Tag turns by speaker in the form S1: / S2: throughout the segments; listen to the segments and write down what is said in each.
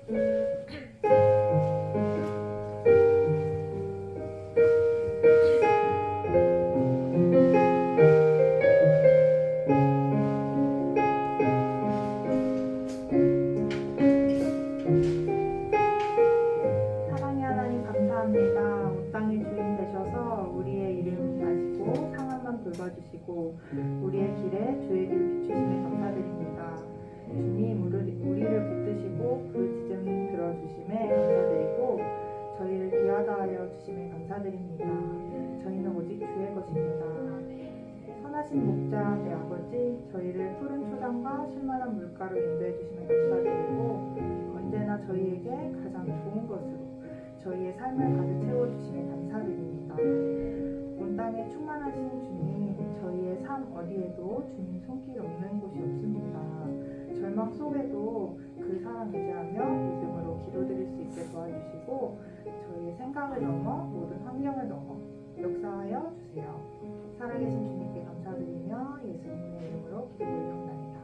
S1: 사랑의 하나님 감사합니다. 온 땅의 주인 되셔서 우리의 이름 아시고 상황만 돌봐주시고 우리의 길에 주의 길 비추심에 감사드립니다. 주님 우리를 붙드시고 부르짖음 들어주심에 감사드리고 저희를 귀하다 하여 주심에 감사드립니다. 저희는 오직 주의 것입니다. 선하신 목자 내 아버지, 저희를 푸른 초장과 쉴만한 물가로 인도해 주심에 감사드리고 언제나 저희에게 가장 좋은 것으로 저희의 삶을 가득 채워주심에 감사드립니다. 온 땅에 충만하신 주님, 저희의 삶 어디에도 주님 손길 없는 곳이 없습니다. 절망 속에도 그 사랑 의지하며 믿음으로 기도드릴 수 있게 도와주시고 저희의 생각을 넘어 모든 환경을 넘어 역사하여 주세요. 살아계신 주님께 감사드리며 예수님의 이름으로 기도 올려옵나이다.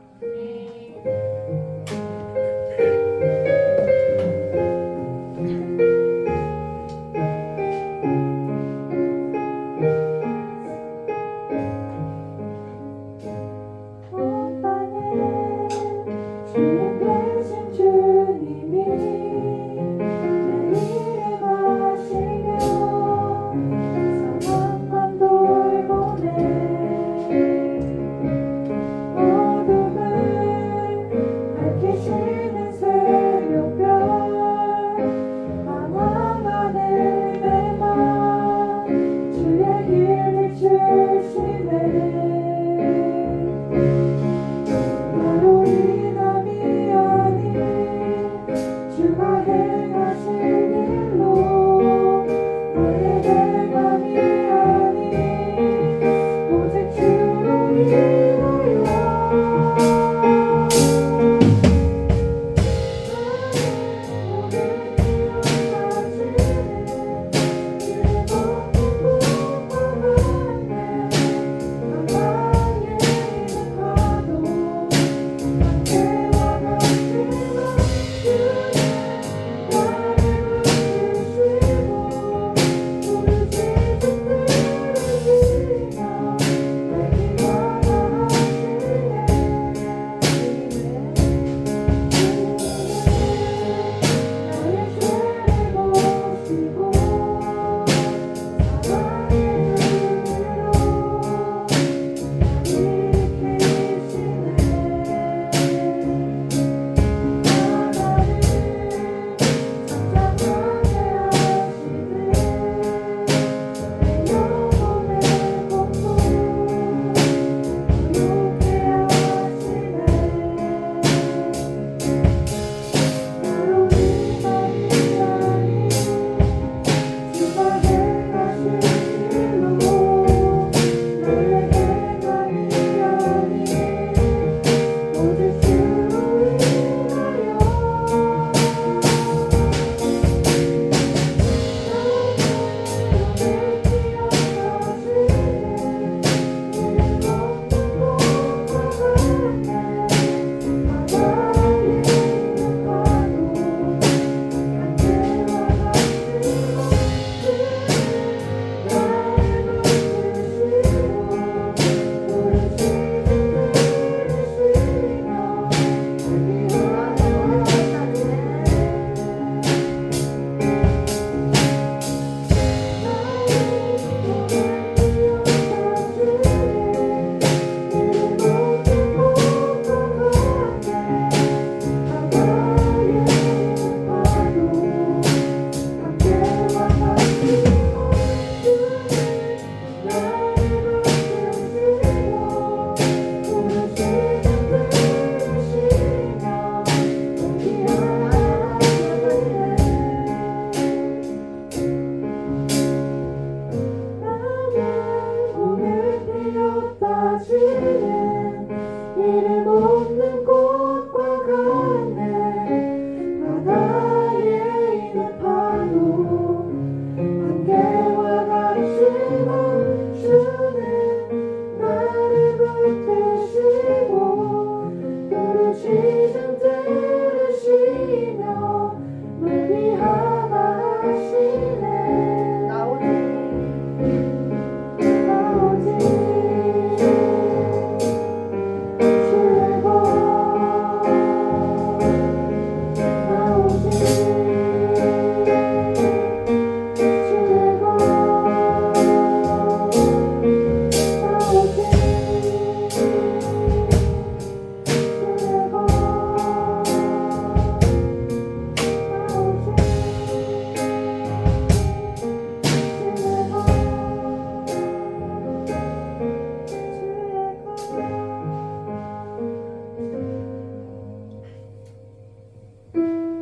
S2: 어둠을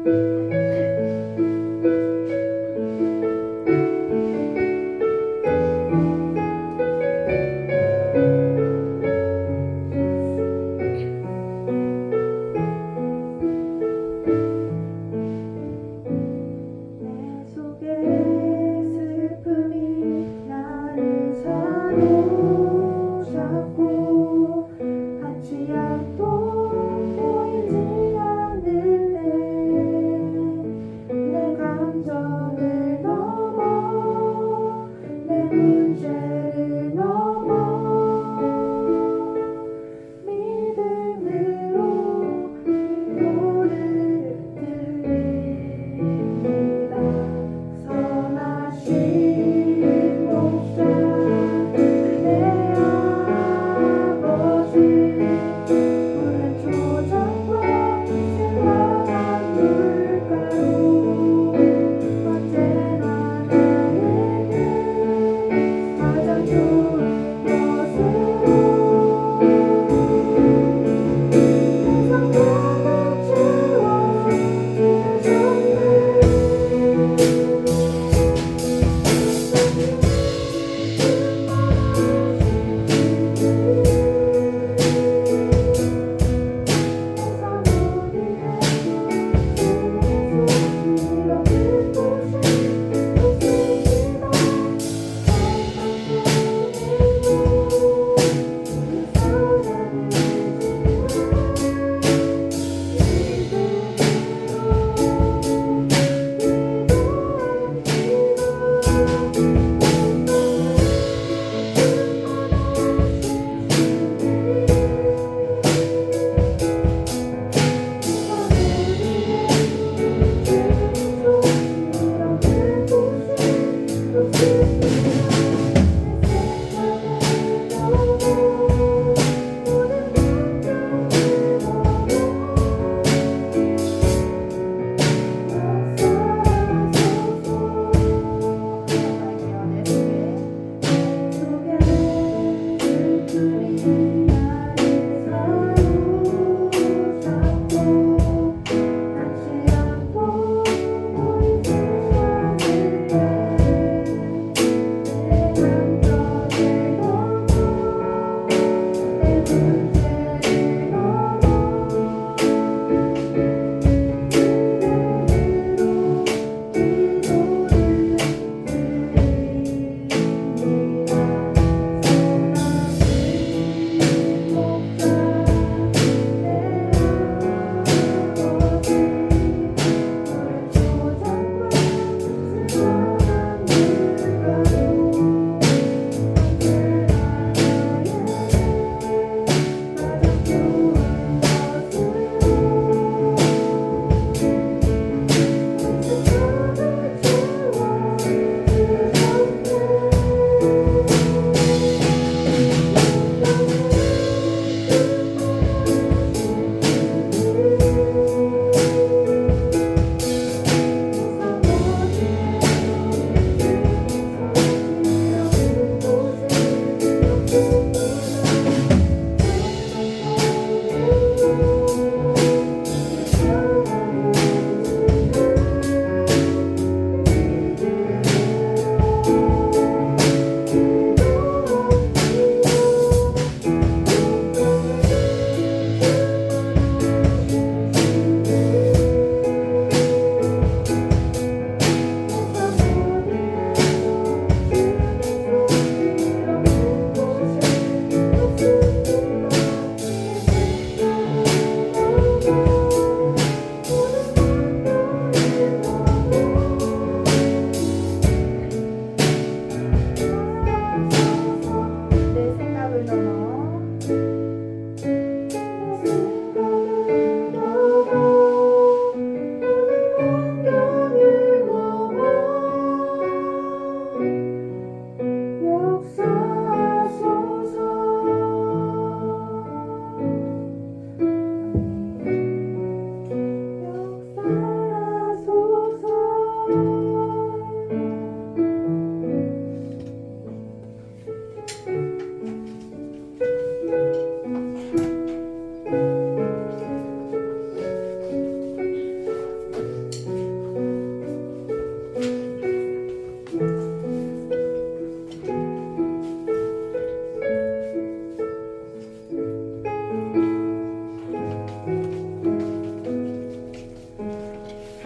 S1: 내 속에 슬픔이 나를 사로잡고 같이 약도 보이지 않을 때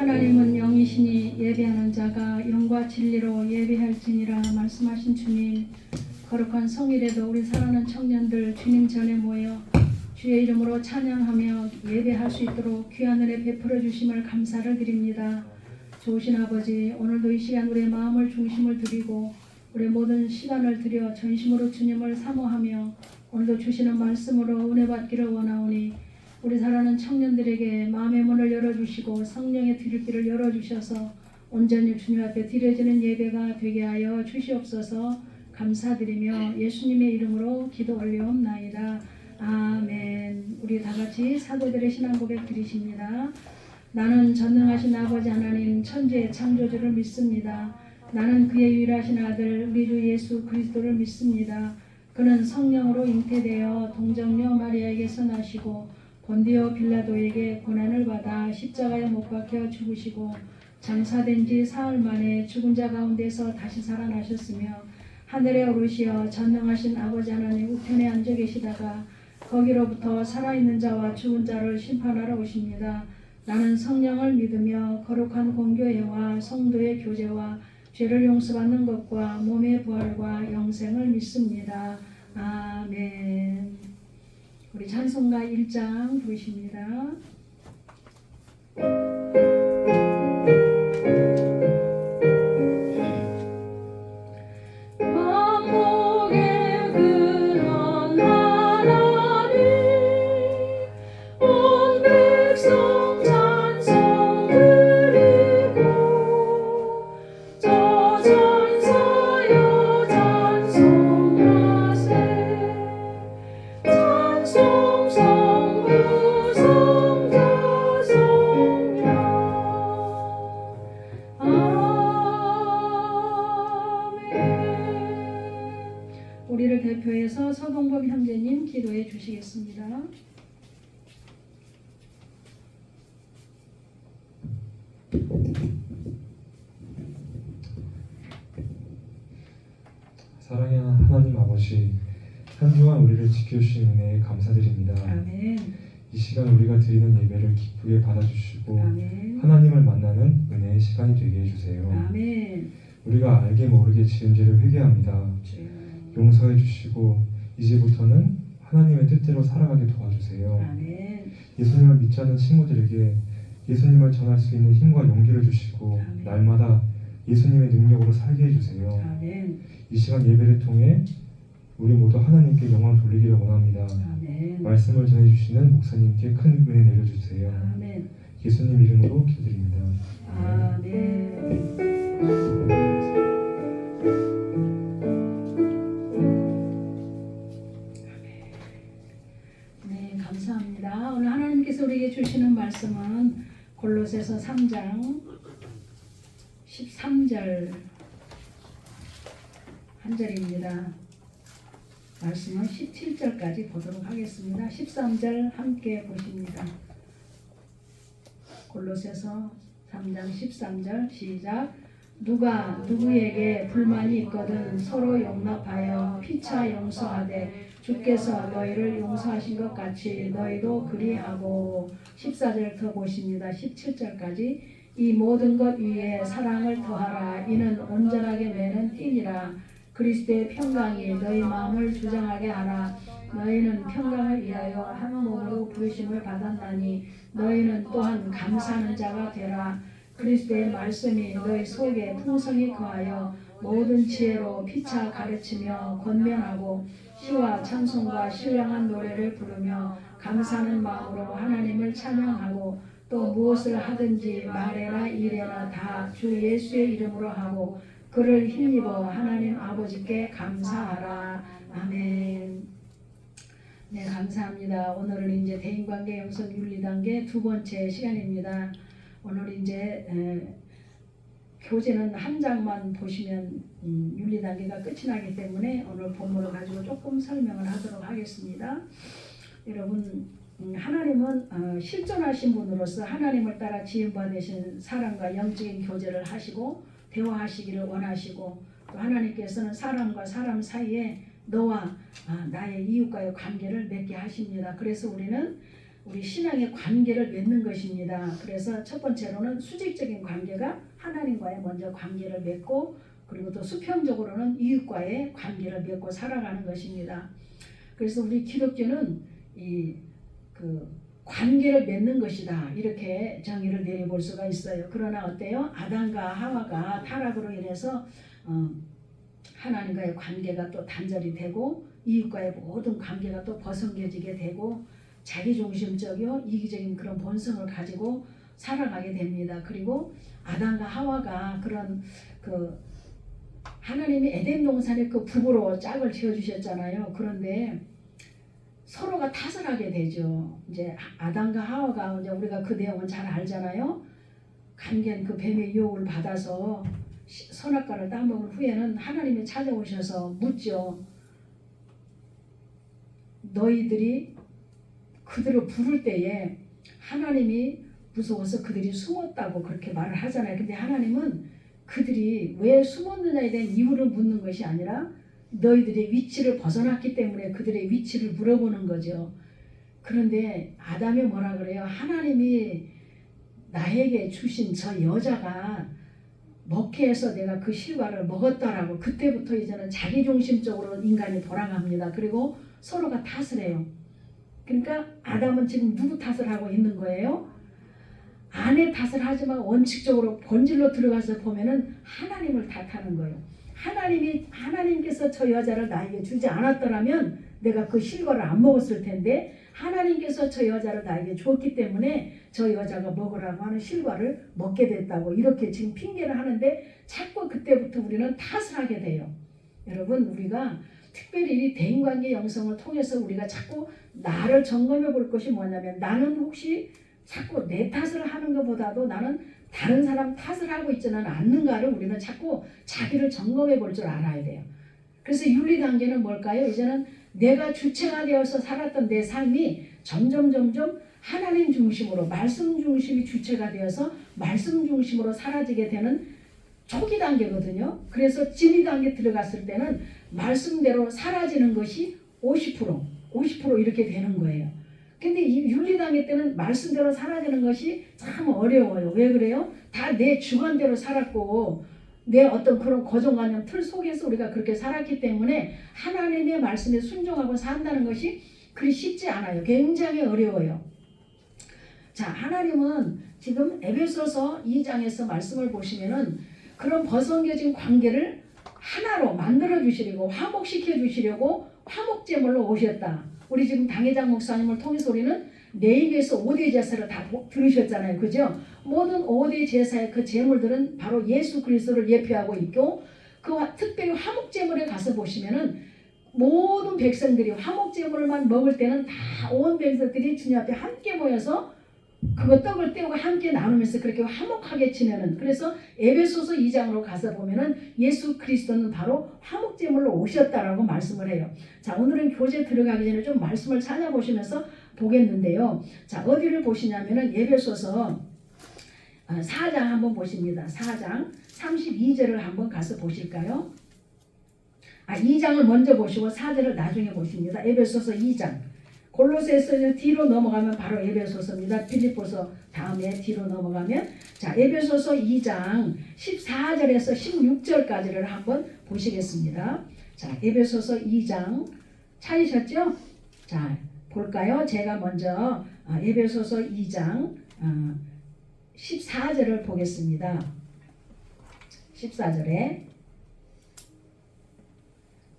S2: 하나님은 영이시니 예배하는 자가 영과 진리로 예배할지니라 말씀하신 주님, 거룩한 성일에도 우리 사랑하는 청년들 주님 전에 모여 주의 이름으로 찬양하며 예배할 수 있도록 귀한 은혜 베풀어 주심을 감사를 드립니다. 좋으신 아버지, 오늘도 이 시간 우리의 마음을 중심을 드리고 우리의 모든 시간을 들여 전심으로 주님을 사모하며 오늘도 주시는 말씀으로 은혜 받기를 원하오니 우리 사랑하는 청년들에게 마음의 문을 열어주시고 성령의 뒤를 열어주셔서 온전히 주님 앞에 드려지는 예배가 되게 하여 주시옵소서. 감사드리며 예수님의 이름으로 기도 올려옵나이다. 아멘. 우리 다같이 사도들의 신앙 고백 드리십니다. 나는 전능하신 아버지 하나님 천지의 창조주를 믿습니다. 나는 그의 유일하신 아들 우리 주 예수 그리스도를 믿습니다. 그는 성령으로 잉태되어 동정녀 마리아에게서 나시고 본디오 빌라도에게 고난을 받아 십자가에 못 박혀 죽으시고 장사된 지 사흘 만에 죽은 자 가운데서 다시 살아나셨으며 하늘에 오르시어 전능하신 아버지 하나님 우편에 앉아 계시다가 거기로부터 살아있는 자와 죽은 자를 심판하러 오십니다. 나는 성령을 믿으며 거룩한 공교회와 성도의 교제와 죄를 용서받는 것과 몸의 부활과 영생을 믿습니다. 아멘. 우리 찬송가 1장 부르십니다. 우리를 대표해서 서동범 형제님 기도해 주시겠습니다.
S3: 사랑하는 하나님 아버지, 한 주간 우리를 지켜주신 은혜에 감사드립니다.
S2: 아멘.
S3: 이 시간 우리가 드리는 예배를 기쁘게 받아주시고
S2: 아멘.
S3: 하나님을 만나는 은혜의 시간이 되게 해주세요.
S2: 아멘.
S3: 우리가 알게 모르게 지은 죄를 회개합니다. 용서해 주시고 이제부터는 하나님의 뜻대로 살아가게 도와주세요.
S2: 아멘.
S3: 예수님을 믿지 않는 친구들에게 예수님을 전할 수 있는 힘과 용기를 주시고
S2: 아멘.
S3: 날마다 예수님의 능력으로 살게 해주세요.
S2: 아멘.
S3: 이 시간 예배를 통해 우리 모두 하나님께 영광 돌리기를 원합니다.
S2: 아멘.
S3: 말씀을 전해주시는 목사님께 큰 은혜 내려주세요.
S2: 아멘.
S3: 예수님 이름으로 기도드립니다.
S2: 아멘. 네, 감사합니다. 오늘 하나님께서 우리에게 주시는 말씀은 골로새서 3장 13절 한 절입니다. 말씀은 17절까지 보도록 하겠습니다. 13절 함께 보십니다. 골로새서 3장 13절 시작. 누가 누구에게 불만이 있거든 서로 용납하여 피차 용서하되 주께서 너희를 용서하신 것 같이 너희도 그리하고. 14절 더 보십니다. 17절까지 이 모든 것 위에 사랑을 더하라. 이는 온전하게 매는 띠니라. 그리스도의 평강이 너희 마음을 주장하게 하라. 너희는 평강을 위하여 한 몸으로 부르심을 받았나니 너희는 또한 감사하는 자가 되라. 그리스도의 말씀이 너희 속에 풍성히 거하여 모든 지혜로 피차 가르치며 권면하고 시와 찬송과 신령한 노래를 부르며 감사하는 마음으로 하나님을 찬양하고 또 무엇을 하든지 말에나 일에나 다 주 예수의 이름으로 하고 그를 힘입어 하나님 아버지께 감사하라. 아멘. 네, 감사합니다. 오늘은 이제 대인관계 영성 윤리단계 두 번째 시간입니다. 오늘 이제 교재는 한 장만 보시면 윤리단계가 끝이 나기 때문에 오늘 본문을 가지고 조금 설명을 하도록 하겠습니다. 여러분, 하나님은 실존하신 분으로서 하나님을 따라 지음받으신 사람과 영적인 교제를 하시고 대화하시기를 원하시고 또 하나님께서는 사람과 사람 사이에 너와 나의 이웃과의 관계를 맺게 하십니다. 그래서 우리는 우리 신앙의 관계를 맺는 것입니다. 그래서 첫 번째로는 수직적인 관계가 하나님과의 먼저 관계를 맺고 그리고 또 수평적으로는 이웃과의 관계를 맺고 살아가는 것입니다. 그래서 우리 기독교는 그 관계를 맺는 것이다 이렇게 정의를 내려볼 수가 있어요. 그러나 어때요? 아담과 하와가 타락으로 인해서 하나님과의 관계가 또 단절이 되고 이웃과의 모든 관계가 또 벗어겨지게 되고 자기중심적이요 이기적인 그런 본성을 가지고 살아가게 됩니다. 그리고 아담과 하와가 그런 그 하나님이 에덴 동산에 그 북으로 짝을 지어주셨잖아요. 그런데 서로가 탓을 하게 되죠. 이제 아담과 하와가 이제 우리가 그 내용은 잘 알잖아요. 간견 그 뱀의 유혹을 받아서 선악과를 따먹은 후에는 하나님이 찾아오셔서 묻죠. 너희들이 그들을 부를 때에 하나님이 무서워서 그들이 숨었다고 그렇게 말을 하잖아요. 근데 하나님은 그들이 왜 숨었느냐에 대한 이유를 묻는 것이 아니라 너희들의 위치를 벗어났기 때문에 그들의 위치를 물어보는 거죠. 그런데 아담이 뭐라 그래요? 하나님이 나에게 주신 저 여자가 먹게 해서 내가 그 실과를 먹었다라고 그때부터 이제는 자기중심적으로 인간이 돌아갑니다. 그리고 서로가 탓을 해요. 그러니까 아담은 지금 누구 탓을 하고 있는 거예요? 아내 탓을 하지만 원칙적으로 본질로 들어가서 보면은 하나님을 탓하는 거예요. 하나님께서 저 여자를 나에게 주지 않았더라면 내가 그 실과를 안 먹었을 텐데 하나님께서 저 여자를 나에게 줬기 때문에 저 여자가 먹으라고 하는 실과를 먹게 됐다고 이렇게 지금 핑계를 하는데 자꾸 그때부터 우리는 탓을 하게 돼요. 여러분 우리가 특별히 이 대인관계 영성을 통해서 우리가 자꾸 나를 점검해 볼 것이 뭐냐면 나는 혹시 자꾸 내 탓을 하는 것보다도 나는 다른 사람 탓을 하고 있지는 않는가를 우리는 자꾸 자기를 점검해 볼 줄 알아야 돼요. 그래서 윤리 단계는 뭘까요? 이제는 내가 주체가 되어서 살았던 내 삶이 점점 하나님 중심으로 말씀 중심이 주체가 되어서 말씀 중심으로 사라지게 되는 초기 단계거든요. 그래서 진리 단계 들어갔을 때는 말씀대로 사라지는 것이 50% 이렇게 되는 거예요. 근데 이 윤리 단계 때는 말씀대로 사라지는 것이 참 어려워요. 왜 그래요? 다 내 주관대로 살았고 내 어떤 그런 고정관념 틀 속에서 우리가 그렇게 살았기 때문에 하나님의 말씀에 순종하고 산다는 것이 그리 쉽지 않아요. 굉장히 어려워요. 자, 하나님은 지금 에베소서 2장에서 말씀을 보시면은 그런 벗어겨진 관계를 하나로 만들어 주시려고 화목시켜 주시려고 화목제물로 오셨다. 우리 지금 당회장 목사님을 통해서 우리는 내 입에서 5대 제사를 다 들으셨잖아요. 그죠? 모든 5대 제사의 그 제물들은 바로 예수 그리스도를 예표하고 있고 그 특별히 화목제물에 가서 보시면은 모든 백성들이 화목제물만 먹을 때는 다 온 백성들이 주님 앞에 함께 모여서 그거 떡을 떼고 함께 나누면서 그렇게 화목하게 지내는 그래서 에베소서 2장으로 가서 보면은 예수 그리스도는 바로 화목제물로 오셨다라고 말씀을 해요. 자, 오늘은 교재 들어가기 전에 좀 말씀을 찾아보시면서 보겠는데요. 자, 어디를 보시냐면은 에베소서 4장 한번 보십니다. 4장 32절을 한번 가서 보실까요? 2장을 먼저 보시고 4절을 나중에 보십니다. 에베소서 2장. 골로새서 뒤로 넘어가면 바로 에베소서입니다. 필립보서 다음에 뒤로 넘어가면 자 에베소서 2장 14절에서 16절까지를 한번 보시겠습니다. 자 에베소서 2장 찾으셨죠? 자 볼까요? 제가 먼저 에베소서 2장 14절을 보겠습니다. 14절에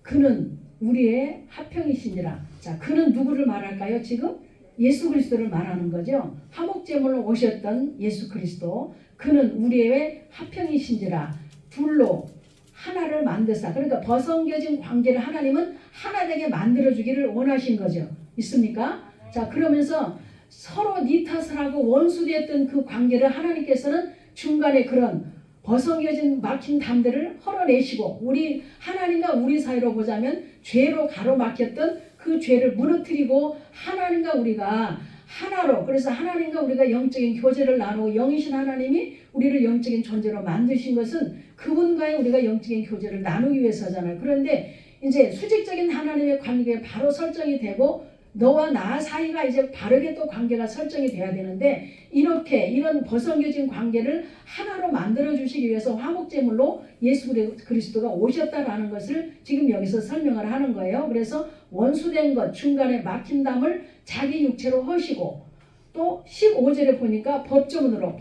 S2: 그는 우리의 화평이시니라. 자, 그는 누구를 말할까요? 지금 예수 그리스도를 말하는 거죠. 화목제물로 오셨던 예수 그리스도. 그는 우리의 화평이신지라. 둘로 하나를 만드사. 그러니까 벗어겨진 관계를 하나님은 하나 되게 만들어주기를 원하신 거죠. 있습니까? 자, 그러면서 서로 네 탓을 하고 원수됐던 그 관계를 하나님께서는 중간에 그런 벗어겨진 막힌 담들을 헐어내시고 우리 하나님과 우리 사이로 보자면 죄로 가로막혔던 그 죄를 무너뜨리고 하나님과 우리가 하나로 그래서 하나님과 우리가 영적인 교제를 나누고 영이신 하나님이 우리를 영적인 존재로 만드신 것은 그분과의 우리가 영적인 교제를 나누기 위해서잖아요. 그런데 이제 수직적인 하나님의 관계가 바로 설정이 되고 너와 나 사이가 이제 바르게 또 관계가 설정이 돼야 되는데 이렇게 이런 벗어겨진 관계를 하나로 만들어 주시기 위해서 화목제물로 예수 그리스도가 오셨다라는 것을 지금 여기서 설명을 하는 거예요. 그래서 원수된 것 중간에 막힌 담을 자기 육체로 허시고 또 15절에 보니까 법조문으로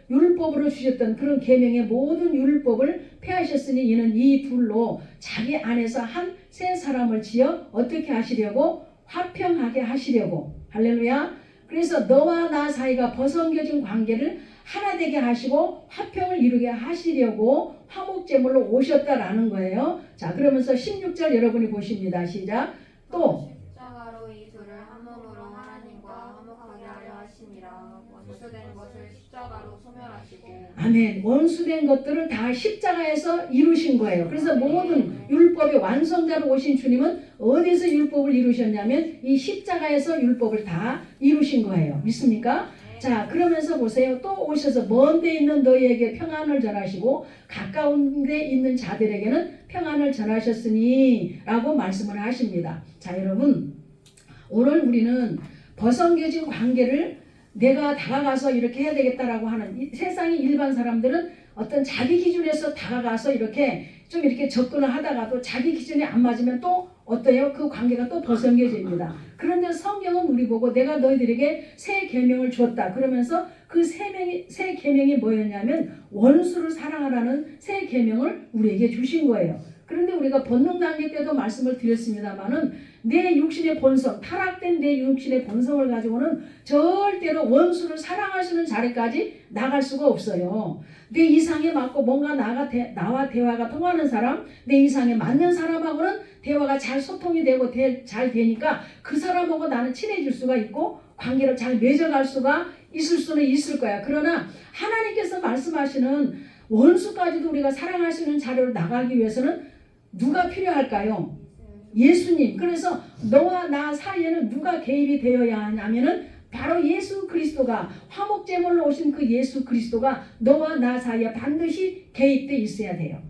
S2: 율법으로 주셨던 그런 계명의 모든 율법을 폐하셨으니 이는 이 둘로 자기 안에서 한 새 사람을 지어 어떻게 하시려고 화평하게 하시려고. 할렐루야. 그래서 너와 나 사이가 벗어겨진 관계를 하나 되게 하시고 화평을 이루게 하시려고 화목제물로 오셨다라는 거예요. 자, 그러면서 16절 여러분이 보십니다. 시작. 또
S4: 십자가로 이 둘을 한 몸으로 하나님과 화목하게 하려 하심이라. 원수된 것을 십자가로 소멸하시고.
S2: 아멘. 원수된 것들을 다 십자가에서 이루신 거예요. 그래서 모든 율법의 완성자로 오신 주님은 어디서 율법을 이루셨냐면 이 십자가에서 율법을 다 이루신 거예요. 믿습니까? 자, 그러면서 보세요. 또 오셔서 먼 데 있는 너희에게 평안을 전하시고 가까운 데 있는 자들에게는 평안을 전하셨으니 라고 말씀을 하십니다. 자, 여러분, 오늘 우리는 벗어겨진 관계를 내가 다가가서 이렇게 해야 되겠다라고 하는 세상의 일반 사람들은 어떤 자기 기준에서 다가가서 이렇게 좀 이렇게 접근을 하다가도 자기 기준이 안 맞으면 또 어때요? 그 관계가 또 벗어겨집니다. 그런데 성경은 우리 보고 내가 너희들에게 새 계명을 주었다. 그러면서 그 새 계명이 뭐였냐면 원수를 사랑하라는 새 계명을 우리에게 주신 거예요. 그런데 우리가 본능 단계 때도 말씀을 드렸습니다마는 내 육신의 본성, 타락된 내 육신의 본성을 가지고는 절대로 원수를 사랑하시는 자리까지 나갈 수가 없어요. 내 이상에 맞고 뭔가 나와 대화가 통하는 사람, 내 이상에 맞는 사람하고는 대화가 잘 소통이 되고 잘 되니까 그 사람하고 나는 친해질 수가 있고 관계를 잘 맺어갈 수가 있을 수는 있을 거야. 그러나 하나님께서 말씀하시는 원수까지도 우리가 사랑할 수 있는 자리로 나가기 위해서는 누가 필요할까요? 예수님. 그래서 너와 나 사이에는 누가 개입이 되어야 하냐면은 바로 예수 그리스도가 화목제물로 오신 그 예수 그리스도가 너와 나 사이에 반드시 개입돼 있어야 돼요.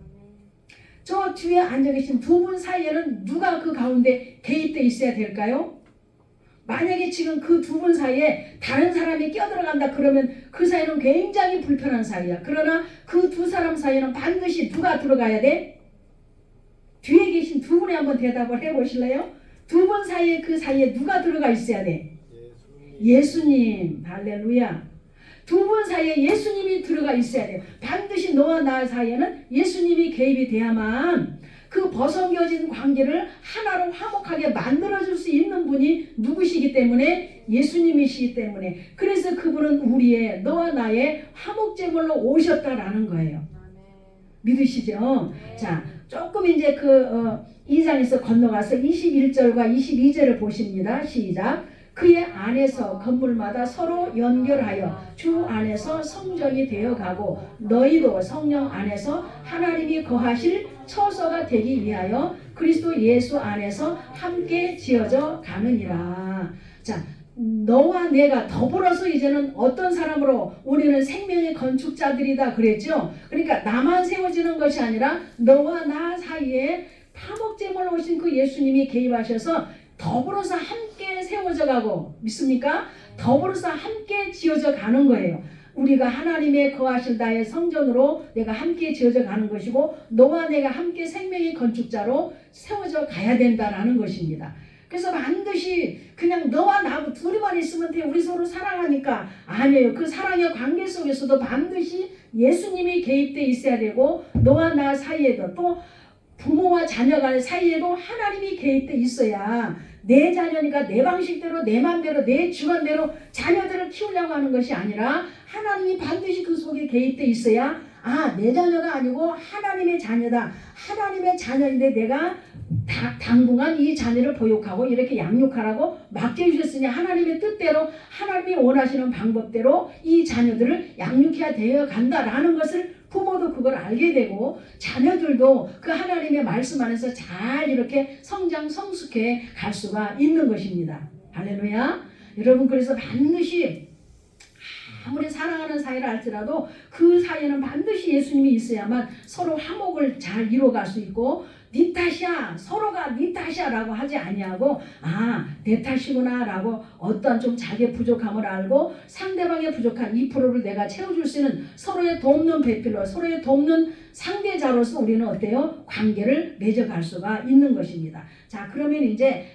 S2: 저 뒤에 앉아 계신 두 분 사이에는 누가 그 가운데 개입돼 있어야 될까요? 만약에 지금 그 두 분 사이에 다른 사람이 끼어들어간다 그러면 그 사이는 굉장히 불편한 사이야. 그러나 그 두 사람 사이에는 반드시 누가 들어가야 돼? 뒤에 계신 두 분이 한번 대답을 해보실래요? 두 분 사이에 그 사이에 누가 들어가 있어야 돼? 예수님. 할렐루야. 두 분 사이에 예수님이 들어가 있어야 돼요. 반드시 너와 나 사이에는 예수님이 개입이 돼야만 그 벗어겨진 관계를 하나로 화목하게 만들어줄 수 있는 분이 누구시기 때문에? 예수님이시기 때문에. 그래서 그분은 우리의 너와 나의 화목제물로 오셨다라는 거예요. 믿으시죠? 자, 조금 이제 그 2장에서 건너가서 21절과 22절을 보십니다. 시작. 그의 안에서 건물마다 서로 연결하여 주 안에서 성전이 되어가고 너희도 성령 안에서 하나님이 거하실 처소가 되기 위하여 그리스도 예수 안에서 함께 지어져 가느니라. 자, 너와 내가 더불어서 이제는 어떤 사람으로 우리는 생명의 건축자들이다 그랬죠. 그러니까 나만 세워지는 것이 아니라 너와 나 사이에 화목제물로 오신 그 예수님이 개입하셔서 더불어서 함께 세워져 가고, 믿습니까? 더불어서 함께 지어져 가는 거예요. 우리가 하나님의 거하실 나의 성전으로 내가 함께 지어져 가는 것이고 너와 내가 함께 생명의 건축자로 세워져 가야 된다라는 것입니다. 그래서 반드시 그냥 너와 나하고 둘이만 있으면 돼. 우리 서로 사랑하니까. 아니에요. 그 사랑의 관계 속에서도 반드시 예수님이 개입돼 있어야 되고 너와 나 사이에도 또 부모와 자녀 간 사이에도 하나님이 개입돼 있어야 내 자녀니까 내 방식대로 내 맘대로 내 주관대로 자녀들을 키우려고 하는 것이 아니라 하나님이 반드시 그 속에 개입돼 있어야 내 자녀가 아니고 하나님의 자녀다. 하나님의 자녀인데 내가 당분간 이 자녀를 보육하고 이렇게 양육하라고 맡겨주셨으니 하나님의 뜻대로 하나님이 원하시는 방법대로 이 자녀들을 양육해야 되어 간다라는 것을 부모도 그걸 알게 되고 자녀들도 그 하나님의 말씀 안에서 잘 이렇게 성장 성숙해 갈 수가 있는 것입니다. 할렐루야. 여러분, 그래서 반드시 아무리 사랑하는 사이를 할지라도 그 사이에는 반드시 예수님이 있어야만 서로 화목을 잘 이뤄갈 수 있고, 네 탓이야, 서로가 네 탓이야라고 하지 아니하고, 아, 내 탓이구나 라고 어떤 좀 자기의 부족함을 알고 상대방의 부족한 2%를 내가 채워줄 수 있는 서로의 돕는 배필로, 서로의 돕는 상대자로서 우리는 어때요? 관계를 맺어갈 수가 있는 것입니다. 자, 그러면 이제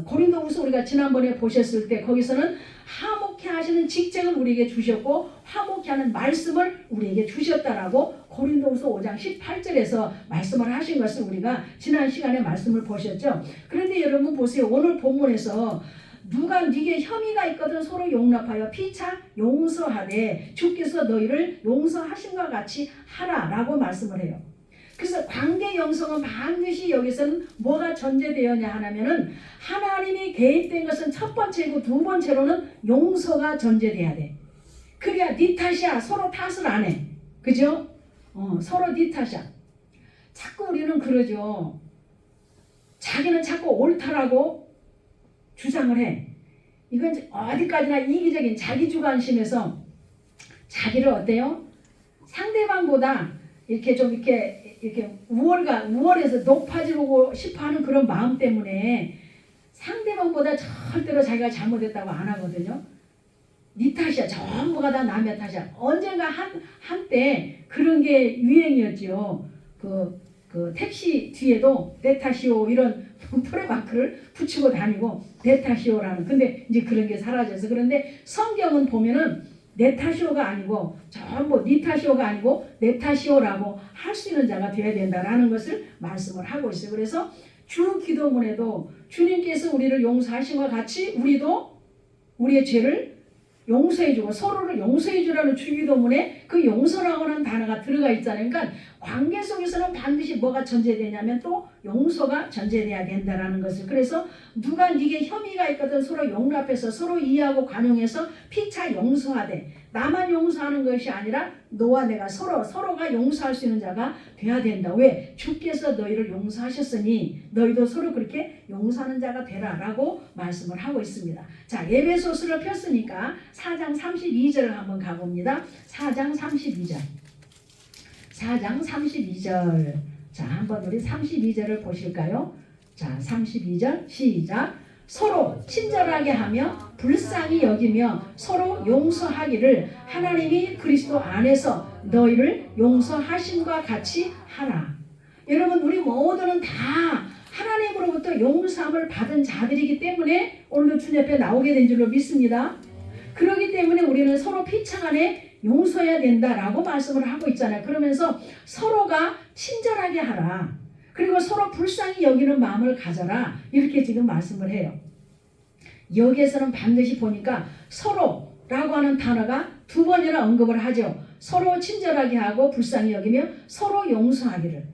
S2: 고린도후서 우리가 지난번에 보셨을 때 거기서는 화목해 하시는 직책을 우리에게 주셨고 화목해 하는 말씀을 우리에게 주셨다라고 고린도후서 5장 18절에서 말씀을 하신 것을 우리가 지난 시간에 말씀을 보셨죠. 그런데 여러분 보세요. 오늘 본문에서 누가 네게 혐의가 있거든 서로 용납하여 피차 용서하되 주께서 너희를 용서하신과 같이 하라라고 말씀을 해요. 그래서 관계 영성은 반드시 여기서는 뭐가 전제되었냐 하면은 하나님이 개입된 것은 첫 번째고 두 번째로는 용서가 전제돼야 돼. 그래야 네 탓이야. 서로 탓을 안 해. 그죠? 서로 네 탓이야. 자꾸 우리는 그러죠. 자기는 자꾸 옳다라고 주장을 해. 이건 어디까지나 이기적인 자기주관심에서 자기를 어때요? 상대방보다 이렇게 좀 이렇게 우월해서 높아지고 싶어하는 그런 마음 때문에 상대방보다 절대로 자기가 잘못했다고 안 하거든요. 네 탓이야. 전부가 다 남의 탓이야. 언젠가 한때 그런 게 유행이었죠. 그 택시 뒤에도 내 탓이오 이런 프레마크를 붙이고 다니고 내 탓이오라는. 근데 이제 그런 게 사라져서. 그런데 성경은 보면은 내 탓이오가 아니고 전부 네 탓이오가 아니고 내 탓이오라고 할 수 있는 자가 되어야 된다라는 것을 말씀을 하고 있어요. 그래서 주 기도문에도 주님께서 우리를 용서하신 것 같이 우리도 우리의 죄를 용서해주고 서로를 용서해주라는 주 기도문에 그 용서라고 하는 단어가 들어가 있잖아요. 그러니까 관계 속에서는 반드시 뭐가 전제되냐면 또 용서가 전제돼야 된다라는 것을. 그래서 누가 네게 혐의가 있거든 서로 용납해서 서로 이해하고 관용해서 피차 용서하되, 나만 용서하는 것이 아니라 너와 내가 서로가 용서할 수 있는 자가 돼야 된다. 왜? 주께서 너희를 용서하셨으니 너희도 서로 그렇게 용서하는 자가 되라라고 말씀을 하고 있습니다. 자, 에베소서를 폈으니까 4장 32절을 한번 가봅니다. 4장 32절. 4장 32절. 자, 한번 우리 32절을 보실까요? 자, 32절 시작. 서로 친절하게 하며 불쌍히 여기며 서로 용서하기를 하나님이 그리스도 안에서 너희를 용서하심과 같이 하라. 여러분, 우리 모두는 다 하나님으로부터 용서함을 받은 자들이기 때문에 오늘도 주님 앞에 나오게 된 줄로 믿습니다. 그렇기 때문에 우리는 서로 피차간에 용서해야 된다라고 말씀을 하고 있잖아요. 그러면서 서로가 친절하게 하라. 그리고 서로 불쌍히 여기는 마음을 가져라. 이렇게 지금 말씀을 해요. 여기에서는 반드시 보니까 서로라고 하는 단어가 두 번이나 언급을 하죠. 서로 친절하게 하고 불쌍히 여기며 서로 용서하기를.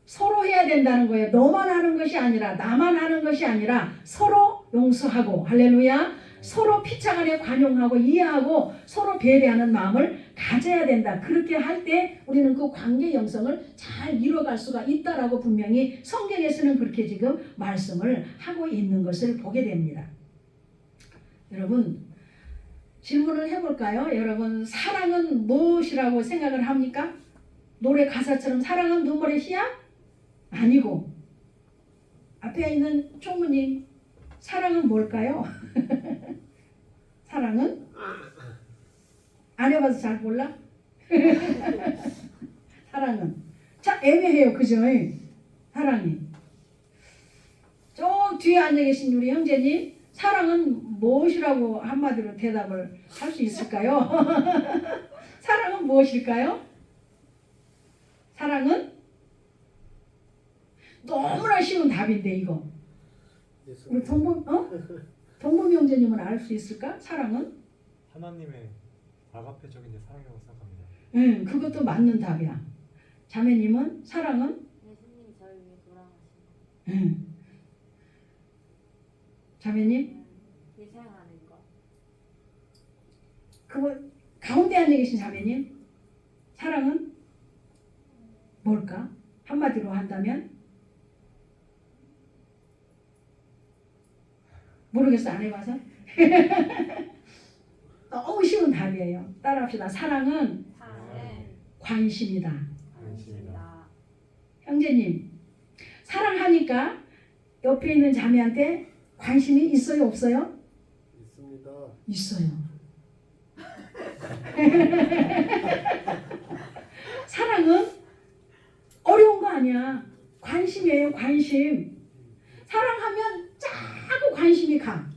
S2: 서로 해야 된다는 거예요. 너만 하는 것이 아니라 나만 하는 것이 아니라 서로 용서하고, 할렐루야, 서로 피차간에 관용하고 이해하고 서로 배려하는 마음을 가져야 된다. 그렇게 할 때 우리는 그 관계 형성을 잘 이뤄갈 수가 있다라고 분명히 성경에서는 그렇게 지금 말씀을 하고 있는 것을 보게 됩니다. 여러분, 질문을 해볼까요? 여러분, 사랑은 무엇이라고 생각을 합니까? 노래 가사처럼 사랑은 눈물의 씨야? 아니고, 앞에 있는 총무님, 사랑은 뭘까요? 사랑은? 안 해봐서 잘 몰라? 사랑은? 자, 애매해요. 그죠? 사랑이. 저 뒤에 앉아 계신 우리 형제님, 사랑은 무엇이라고 한마디로 대답을 할 수 있을까요? 사랑은 무엇일까요? 사랑은? 너무나 쉬운 답인데 이거. 우리 동범 형제님은 알 수 있을까? 사랑은?
S5: 하나님의 아가페적인 사랑이라고 생각합니다.
S2: 응, 그것도 맞는 답이야. 자매님은? 사랑은?
S4: 예수님이 저를 위해 돌아가신 거.
S2: 응. 자매님?
S4: 희생하는 거.
S2: 그거 가운데 앉아 계신 자매님? 사랑은? 뭘까? 한마디로 한다면? 모르겠어. 안 해봐서? 너무 쉬운 답이에요. 따라합시다. 사랑은
S4: 사랑은
S2: 관심이다.
S5: 관심이다.
S2: 형제님, 사랑하니까 옆에 있는 자매한테 관심이 있어요, 없어요?
S6: 있습니다.
S2: 있어요. 사랑은 어려운 거 아니야. 관심이에요, 관심. 사랑하면 자꾸 관심이 가.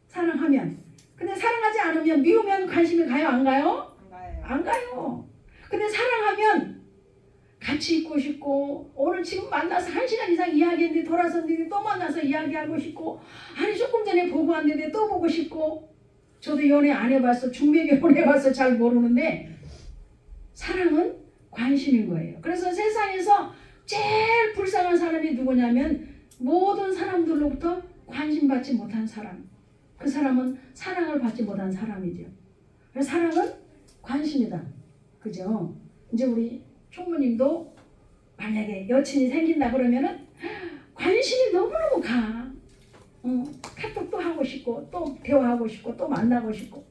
S2: 사랑하면. 근데 사랑하지 않으면, 미우면 관심이 가요, 안 가요?
S1: 안 가요.
S2: 안 가요. 근데 사랑하면 같이 있고 싶고, 오늘 지금 만나서 1시간 이상 이야기했는데 돌아섰는데 또 만나서 이야기하고 싶고, 아니 조금 전에 보고 왔는데 또 보고 싶고. 저도 연애 안 해봐서, 중매 결혼해봐서 잘 모르는데 사랑은 관심인 거예요. 그래서 세상에서 제일 불쌍한 사람이 누구냐면 모든 사람들로부터 관심받지 못한 사람. 그 사람은 사랑을 받지 못한 사람이죠. 그래서 사랑은 관심이다. 그죠? 이제 우리 총무님도 만약에 여친이 생긴다 그러면은 관심이 너무너무 가. 카톡도 하고 싶고 또 대화하고 싶고 또 만나고 싶고.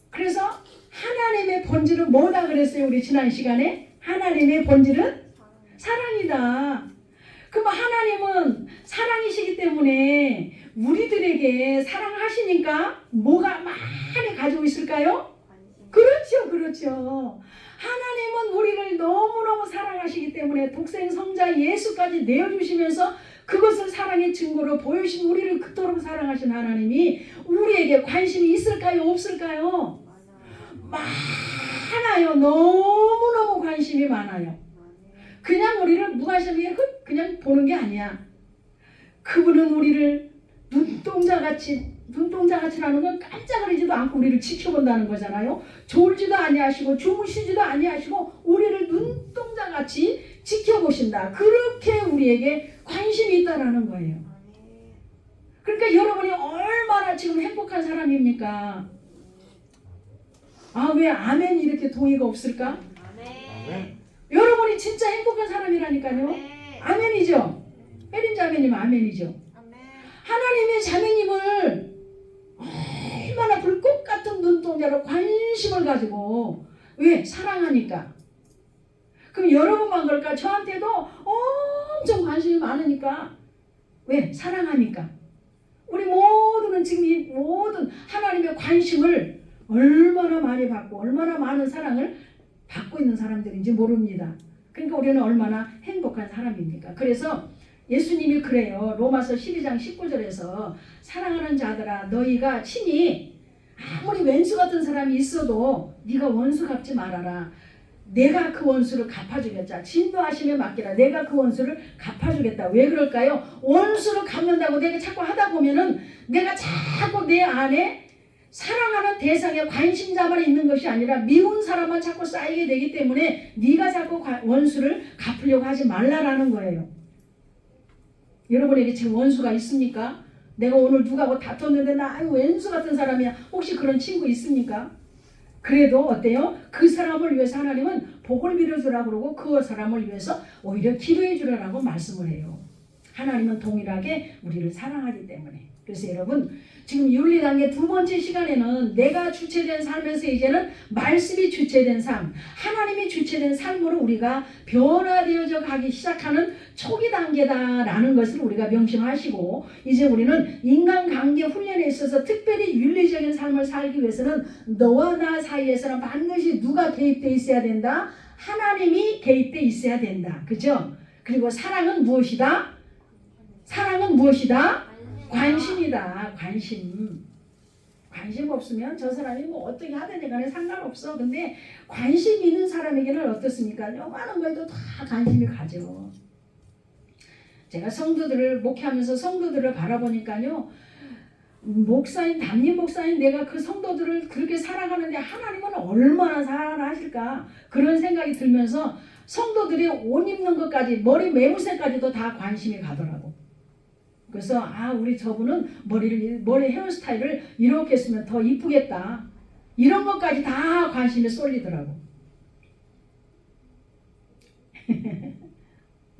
S2: 그래서 하나님의 본질은 뭐다 그랬어요? 우리 지난 시간에 하나님의 본질은 사랑이다. 그럼 하나님은 사랑이시기 때문에 우리들에게 사랑하시니까 뭐가 많이 가지고 있을까요?
S4: 관심.
S2: 그렇죠, 그렇죠. 하나님은 우리를 너무너무 사랑하시기 때문에 독생 성자 예수까지 내어주시면서 그것을 사랑의 증거로 보여주신 우리를 그토록 사랑하신 하나님이 우리에게 관심이 있을까요, 없을까요? 많아요. 너무너무 관심이 많아요. 그냥 우리를 무관심하게 그냥 보는 게 아니야. 그분은 우리를 눈동자같이라는 건 깜짝거리지도 않고 우리를 지켜본다는 거잖아요. 졸지도 아니하시고 주무시지도 아니하시고 우리를 눈동자같이 지켜보신다. 그렇게 우리에게 관심이 있다라는 거예요. 그러니까 여러분이 얼마나 지금 행복한 사람입니까? 아, 왜 아멘이 이렇게 동의가 없을까?
S4: 아멘.
S2: 여러분이 진짜 행복한 사람이라니까요. 아멘이죠? 혜림 자매님 아멘이죠? 하나님의 자매님을 얼마나 불꽃 같은 눈동자로 관심을 가지고, 왜? 사랑하니까. 그럼 여러분만 그럴까? 저한테도 엄청 관심이 많으니까. 왜? 사랑하니까. 우리 모두는 지금 이 모든 하나님의 관심을 얼마나 많이 받고 얼마나 많은 사랑을 받고 있는 사람들인지 모릅니다. 그러니까 우리는 얼마나 행복한 사람입니까? 그래서 예수님이 그래요. 로마서 12장 19절에서 사랑하는 자들아 너희가 친히 아무리 왼수 같은 사람이 있어도 네가 원수 갚지 말아라. 내가 그 원수를 갚아주겠다. 진노하심에 맡기라. 내가 그 원수를 갚아주겠다. 왜 그럴까요? 원수를 갚는다고 내가 자꾸 하다 보면은 내가 자꾸 내 안에 사랑하는 대상에 관심자만 있는 것이 아니라 미운 사람만 자꾸 쌓이게 되기 때문에 네가 자꾸 원수를 갚으려고 하지 말라라는 거예요. 여러분에게 지금 원수가 있습니까? 내가 오늘 누가하고 다퉜는데 나 왼수 같은 사람이야. 혹시 그런 친구 있습니까? 그래도 어때요? 그 사람을 위해서 하나님은 복을 빌어주라 그러고 그 사람을 위해서 오히려 기도해 주라고 말씀을 해요. 하나님은 동일하게 우리를 사랑하기 때문에. 그래서 여러분 지금 윤리단계 두 번째 시간에는 내가 주체된 삶에서 이제는 말씀이 주체된 삶, 하나님이 주체된 삶으로 우리가 변화되어져 가기 시작하는 초기 단계다라는 것을 우리가 명심하시고, 이제 우리는 인간관계 훈련에 있어서 특별히 윤리적인 삶을 살기 위해서는 너와 나 사이에서는 반드시 누가 개입되어 있어야 된다? 하나님이 개입되어 있어야 된다. 그죠? 그리고 사랑은 무엇이다? 사랑은 무엇이다? 관심이다. 관심 없으면 저 사람이 뭐 어떻게 하든지 간에 상관없어. 근데 관심 있는 사람에게는 어떻습니까? 요만한 거에도 다 관심이 가죠. 제가 성도들을 목회하면서 성도들을 바라보니까요, 목사인, 담임 목사인 내가 그 성도들을 그렇게 사랑하는데 하나님은 얼마나 사랑하실까? 그런 생각이 들면서 성도들이 옷 입는 것까지, 머리 매무새까지도 다 관심이 가더라고. 그래서 우리 저분은 머리 헤어스타일을 이렇게 했으면 더 이쁘겠다. 이런 것까지 다 관심이 쏠리더라고.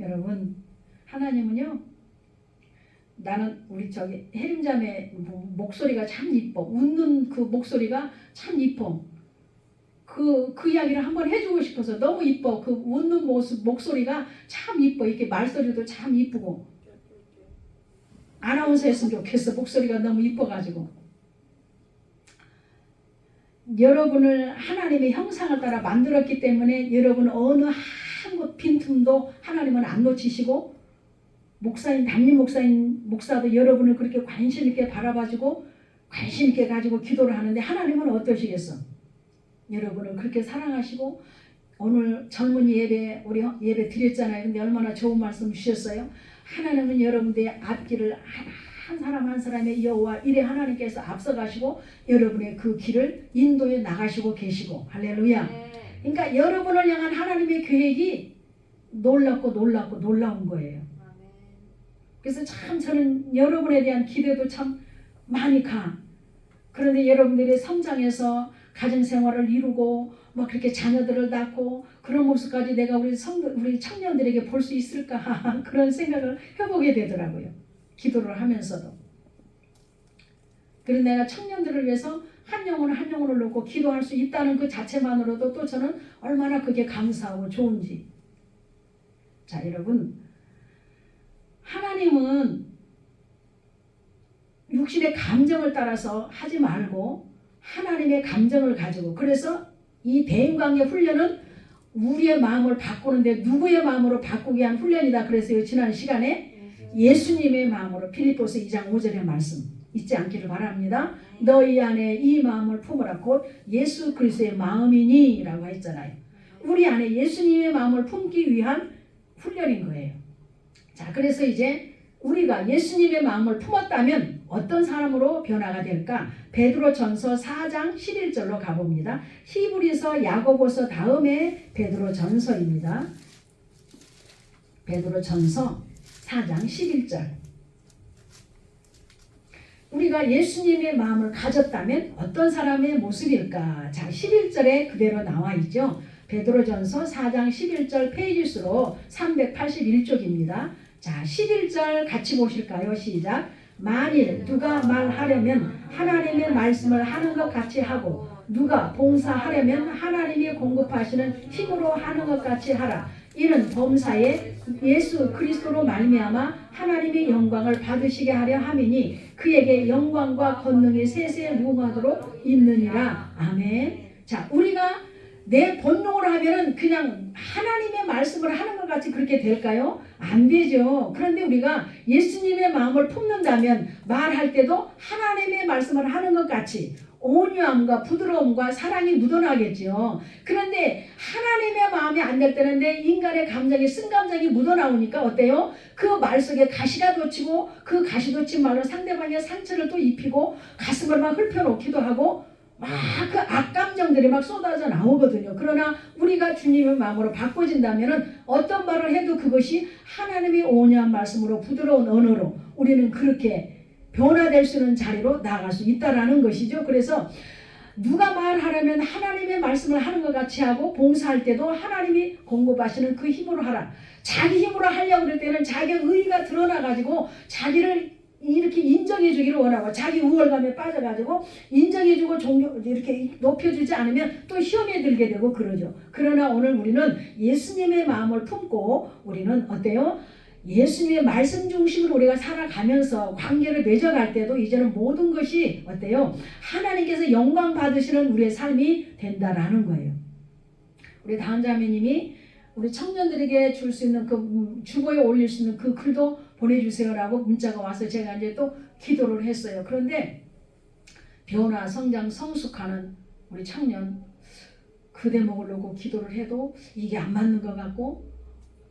S2: 여러분, 하나님은요 나는 우리 저기 혜림자매 목소리가 참 이뻐. 웃는 그 목소리가 참 이뻐. 그 이야기를 한번 해주고 싶어서 너무 이뻐. 그 웃는 모습 목소리가 참 이뻐. 이렇게 말소리도 참 이쁘고. 아나운서 했으면 좋겠어. 목소리가 너무 이뻐가지고. 여러분을 하나님의 형상을 따라 만들었기 때문에 여러분 어느 한 곳 빈틈도 하나님은 안 놓치시고, 목사인 담임 목사도 여러분을 그렇게 관심 있게 바라봐주고 관심 있게 가지고 기도를 하는데 하나님은 어떠시겠어? 여러분을 그렇게 사랑하시고 오늘 젊은이 예배 우리 예배 드렸잖아요. 근데 얼마나 좋은 말씀 주셨어요. 하나님은 여러분들의 앞길을 한 사람 한 사람의 여호와 이래 하나님께서 앞서가시고 여러분의 그 길을 인도해 나가시고 계시고 할렐루야. 그러니까 여러분을 향한 하나님의 계획이 놀랍고 놀라운 거예요. 그래서 참 저는 여러분에 대한 기대도 참 많이 가. 그런데 여러분들이 성장해서 가정생활을 이루고 막 그렇게 자녀들을 낳고 그런 모습까지 내가 우리 청년들에게 볼 수 있을까 그런 생각을 해보게 되더라고요. 기도를 하면서도. 그래서 내가 청년들을 위해서 한 영혼을 놓고 기도할 수 있다는 그 자체만으로도 또 저는 얼마나 그게 감사하고 좋은지. 자, 여러분, 하나님은 육신의 감정을 따라서 하지 말고 하나님의 감정을 가지고, 그래서 이 대인관계 훈련은 우리의 마음을 바꾸는데 누구의 마음으로 바꾸게 한 훈련이다 그랬어요. 지난 시간에 예수님의 마음으로 필리포스 2장 5절의 말씀 잊지 않기를 바랍니다. 너희 안에 이 마음을 품으라 곧 예수 그리스도의 마음이니 라고 했잖아요. 우리 안에 예수님의 마음을 품기 위한 훈련인 거예요. 자, 그래서 이제 우리가 예수님의 마음을 품었다면 어떤 사람으로 변화가 될까? 베드로전서 4장 11절로 가봅니다. 히브리서 야고보서 다음에 베드로전서입니다. 베드로전서 4장 11절. 우리가 예수님의 마음을 가졌다면 어떤 사람의 모습일까? 자, 11절에 그대로 나와 있죠. 베드로전서 4장 11절 페이지수로 381쪽입니다. 자, 11절 같이 보실까요? 시작. 만일 누가 말하려면 하나님의 말씀을 하는 것 같이 하고 누가 봉사하려면 하나님이 공급하시는 힘으로 하는 것 같이 하라. 이는 범사에 예수 그리스도로 말미암아 하나님의 영광을 받으시게 하려 함이니 그에게 영광과 권능이 세세 무궁하도록 있느니라. 아멘. 자, 우리가 내 본능으로 하면은 그냥 하나님의 말씀을 하는 것 같이 그렇게 될까요? 안 되죠. 그런데 우리가 예수님의 마음을 품는다면 말할 때도 하나님의 말씀을 하는 것 같이 온유함과 부드러움과 사랑이 묻어나겠죠. 그런데 하나님의 마음이 안 될 때는 내 인간의 감정이 쓴 감정이 묻어나오니까 어때요? 그 말 속에 가시가 돋치고 그 가시 돋친 말로 상대방의 상처를 또 입히고 가슴을 막 흡혀놓기도 하고 막 그 악감정들이 막 쏟아져 나오거든요. 그러나 우리가 주님의 마음으로 바꿔진다면 어떤 말을 해도 그것이 하나님의 온유한 말씀으로 부드러운 언어로 우리는 그렇게 변화될 수 있는 자리로 나아갈 수 있다라는 것이죠. 그래서 누가 말하려면 하나님의 말씀을 하는 것 같이 하고 봉사할 때도 하나님이 공급하시는 그 힘으로 하라. 자기 힘으로 하려고 그럴 때는 자기 의의가 드러나가지고 자기를 이렇게 인정해 주기를 원하고 자기 우월감에 빠져가지고 인정해주고 이렇게 높여주지 않으면 또 시험에 들게 되고 그러죠. 그러나 오늘 우리는 예수님의 마음을 품고 우리는 어때요? 예수님의 말씀 중심으로 우리가 살아가면서 관계를 맺어갈 때도 이제는 모든 것이 어때요? 하나님께서 영광 받으시는 우리의 삶이 된다라는 거예요. 우리 다은 자매님이 우리 청년들에게 줄 수 있는 그 주보에 올릴 수 있는 그 글도 보내주세요라고 문자가 와서 제가 이제 또 기도를 했어요. 그런데 변화, 성장, 성숙하는 우리 청년 그 대목을 놓고 기도를 해도 이게 안 맞는 것 같고